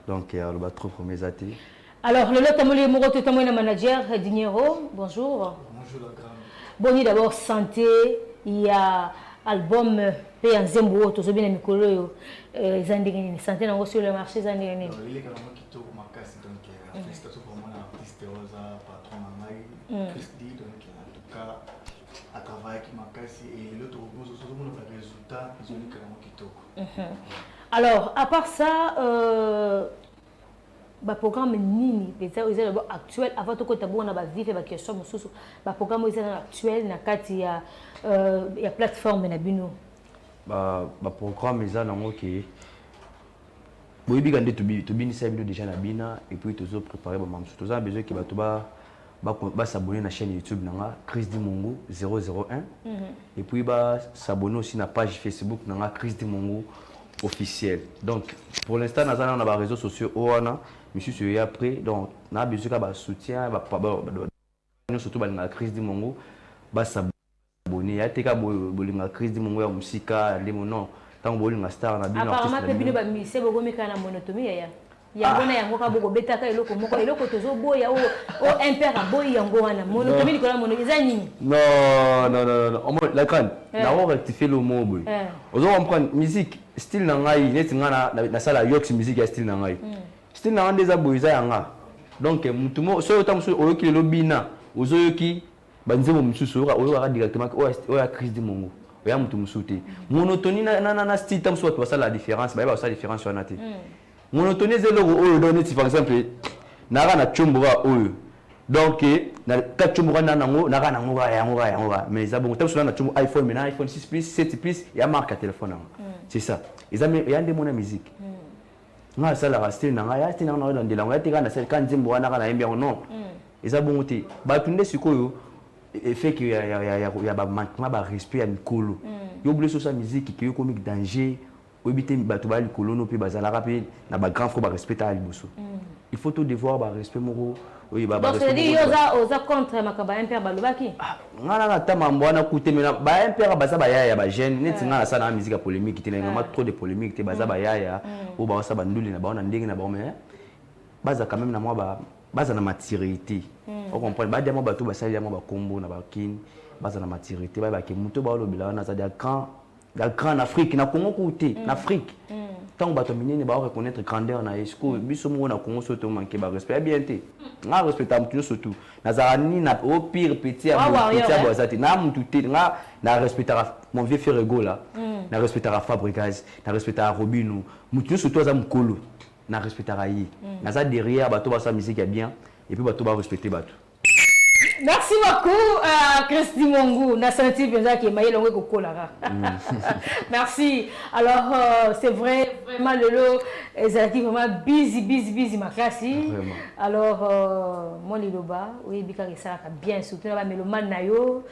Donc on va trop pour mes athées. Alors le lot tamoli moro to tamoy manager du Nero. Bonjour. Bonjour la grande. Boni d'abord santé. Il y a album pe nzembo to zo bina mikolo yo. Zandingini santé nango sur le marché zandingini. Il est quand même qui tourne ma casse donc félicitations pour moi l'artiste Rosa patron Mamai Christy donc en tout cas à travailler qui m'a cassé et l'autre gros ce sont les résultats ils ont dit quand même qui tourne. Alors à part ça ba programme nini peut-être ils sont actuel avant tout côté bon na ba vivre ba question mususu ba programme ils sont actuel na kati ya plateforme na bino. Bah programme ils ont OK. Bon il bigande to bini ça vidéo déjà na bina et puis tous préparer ba mamsu tous a besoin que ba s'abonner na chaîne YouTube nanga Chris Dimungu 001 et puis ba s'abonner aussi na page Facebook nanga Chris Dimungu officiel. Donc pour l'instant on a ba réseaux sociaux oana monsieur sur après donc na besoin ka ba soutien ba surtout ba na Chris Dimungu ba s'abonner ya teka bolinga Chris Dimungu ya musika ndemo non tant bolinga star na bino artiste apparemment pe bino ba mise bogo meka na monotomie yango na yango ka bogo betaka eloko moko eloko tozo boya o impère boy yango wana monotomie nikola mono eza nini non la grande na on rectifier le mot boy ozo comprendre musique style na ngai neti ngana na sala yox musique ya style na ngai style na ndeza boy za yanga donc mutumo so otamso oyoki le lobina ozo yoki banzemo mususu oyo directement oya Chris Dimungu oya mutu musute monotonie na style tamso to ça la différence ba ça différence sur naté monotonie zelo oyo donné par exemple nara na chombora oyo donc na ka chombora na nango nara nango yango mais ça bon tamso na chombo iPhone mais na iPhone 6 plus 7 plus ya marque téléphone c'est ça ils ont y a des mona musique nga ça la style na ya style na dans de la ngati kana c'est quand nzembo na kana yembi non ils ont bon te ba tunde sikoyo fait que y a ba manquement ba respect ya mikolo yo oublier sur sa musique qui est comique danger obité bato ba likolo no pe bazala rapide na ba grand frère ba respecter à liboso il faut tout devoir ba respect moko oui ba respect donc c'est dit oza contre makaba impère balobaki ngana na tama mbwana kutemela ba impère baza ba yaya ba jeune neti ngana sana na musique polémique tena ngama trop de polémique te baza ba yaya o ba sa ba nduli na ba na ndenge na ba mais baza quand même na moi ba baza na maturité on comprend ba dia mo bato ba sali mo ba kombo na ba kin baza na maturité ba ke muto ba lobela na za dia grand Afrique na Congo côté en Afrique tant bato minene ba reconnaître grandeur na esco biso mo na Congo soto manquer ba respect bien té nga respecta mutu surtout na zarani na au pire petit à bozati na mutu té nga na respectera mon vieux frère Ego là na respectera Fabregas na respectera Robino mutu surtout za mukolo na respectera yi na za derrière bato ba sa musique est bien et puis bato ba respecter bato. Merci beaucoup Chris Dimungu na senti penza ki maye longue kokola. Merci. Alors c'est vrai vraiment le lot ezalaki vraiment busy makasi. Alors mon liloba oui bika ça bien surtout na ba mélomane na yo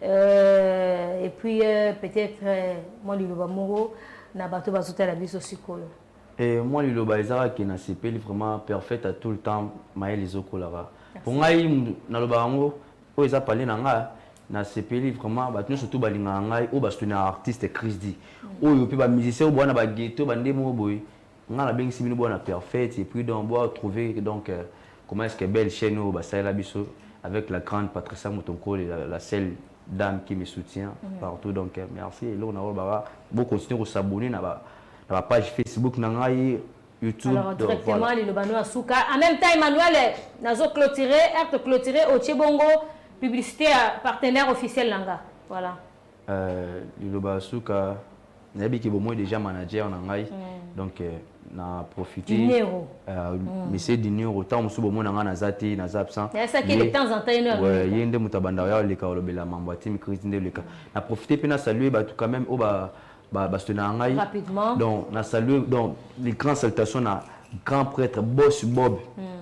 et puis peut-être mon liloba moro na bato bazuta la biso sikoyo. Et moi liloba ezalaki na sepeli vraiment parfait à tout le temps maye les okolara. Pour moi, na lobango, o eza parler na nga na sepeli vraiment ba surtout balinga ngai o ba soutenir artiste Chris Di. O yo pe ba musicien o bona ba ghetto ba ndemo boy. Nga la bengi simini bona parfait et puis donc on trouver donc comment est-ce que belle chaîne o ba ça la biso avec la grande Patricia Mutonko la seule dame qui me soutient partout donc merci et là on a ba continuer à s'abonner na ba page Facebook na ngai YouTube. Alors, donc, directement, voilà. le Bano Asuka. En même temps, Emmanuel, nazo clôturé, au Tchébongo, publicité partenaire officiel Langa. Voilà. Liloba Asuka, nayebi ki bomo déjà manager na ngai. Donc na profiter. Dinero. Mais c'est dinero. Tant musu bomo na nga na zati na absent. C'est ça qui de temps en temps une heure. Ouais, yende mutabanda ya le ka lobela mambo team Christine le ka. Na profiter pe na saluer ba tout quand même au ba ngai. Rapidement. Donc na saluer donc les grandes salutations na grand prêtre Boss Bob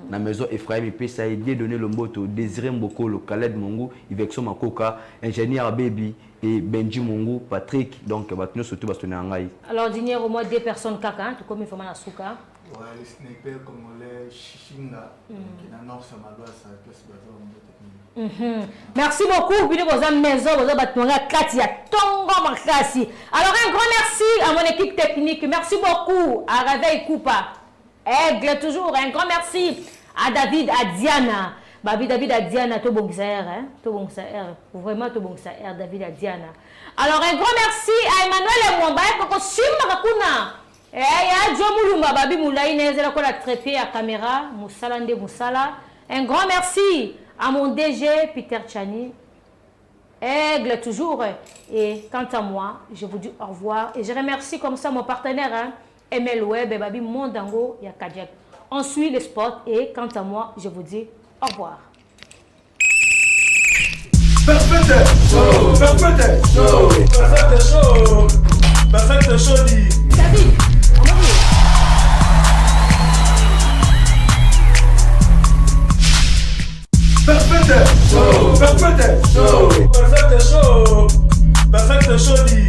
na maison Ephraim et puis ça a aidé donner le mboto Désiré Mbokolo, Khaled Mongo, Ivexo Makoka, ingénieur Baby et Benji Mongo, Patrick, donc batno surtout bastonné en ngai. Alors dinero au moins 2 personnes kaka, tout comme il faut na Asuka. Ouais, les snipers congolais Shishinga qui na nord ça maloa ça place bazar mbote. Merci beaucoup bino boza maison boza batmonga kati ya tongo makasi. Alors un grand merci à mon équipe technique. Merci beaucoup à Raveil Koupa. Aigle toujours, un grand merci à David, à Diana. David à Diana, tout bon ça hein? Tout bon ça vraiment tout bon ça David à Diana. Alors un grand merci à Emmanuel Mwamba, Koko Simba Kakuna. Ya Jomulumba, Babi Moulaï, Nezela Kola Trépé à caméra, Moussala Nde Moussala. Un grand merci à mon DG, Peter Chani. Aigle toujours. Et quant à moi, je vous dis au revoir. Et je remercie comme ça mon partenaire, hein? ML Web et Babi Mondango Yakadiak. On suit le sport et quant à moi, je vous dis au revoir. Perfect show, perfect show, perfect show, perfect show dit. David, on va dire. Perfect show, perfect show, perfect show, perfect show dit.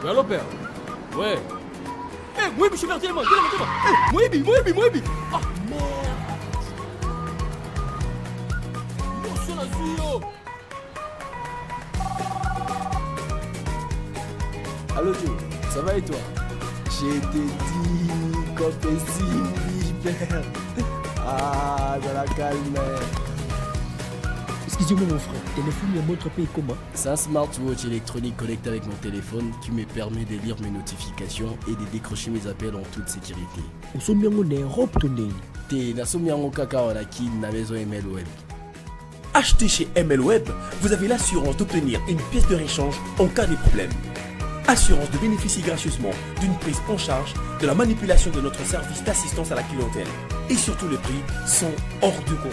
Allô père? Ouais. Eh, Mouebi, je suis verti, dis-le-moi. Eh, Mouebi. Ah, merde. Mon son a suivi. Allô Joe, ça va et toi? Je t'ai dit qu'on fait si, père. Ah, dans la calme. Excusez-moi mon frère, téléphone me montre pays comment? C'est un smartwatch électronique connecté avec mon téléphone qui me permet de lire mes notifications et de décrocher mes appels en toute sécurité. Osombi yango na Europe to ndeni? Te nasombi yango kaka wanaki na maison ML Web. Achetez chez ML Web, vous avez l'assurance d'obtenir une pièce de réchange en cas de problème. Assurance de bénéficier gracieusement d'une prise en charge de la manipulation de notre service d'assistance à la clientèle. Et surtout les prix sont hors de compte.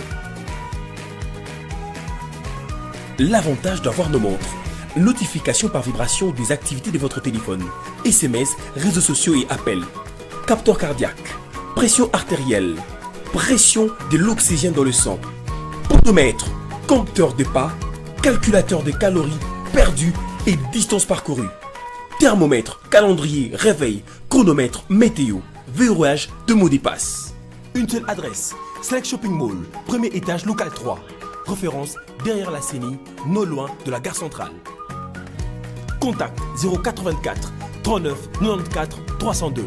L'avantage d'avoir nos montres. Notification par vibration des activités de votre téléphone. SMS, réseaux sociaux et appels. Capteur cardiaque. Pression artérielle. Pression de l'oxygène dans le sang. Podomètre. Compteur de pas. Calculateur de calories perdues et distance parcourue. Thermomètre, calendrier, réveil, chronomètre, météo. Verrouillage de mots de passe. Une seule adresse. Select Shopping Mall. Premier étage, local 3. Référence derrière la CENI, non loin de la gare centrale. Contact 084 39 94 302.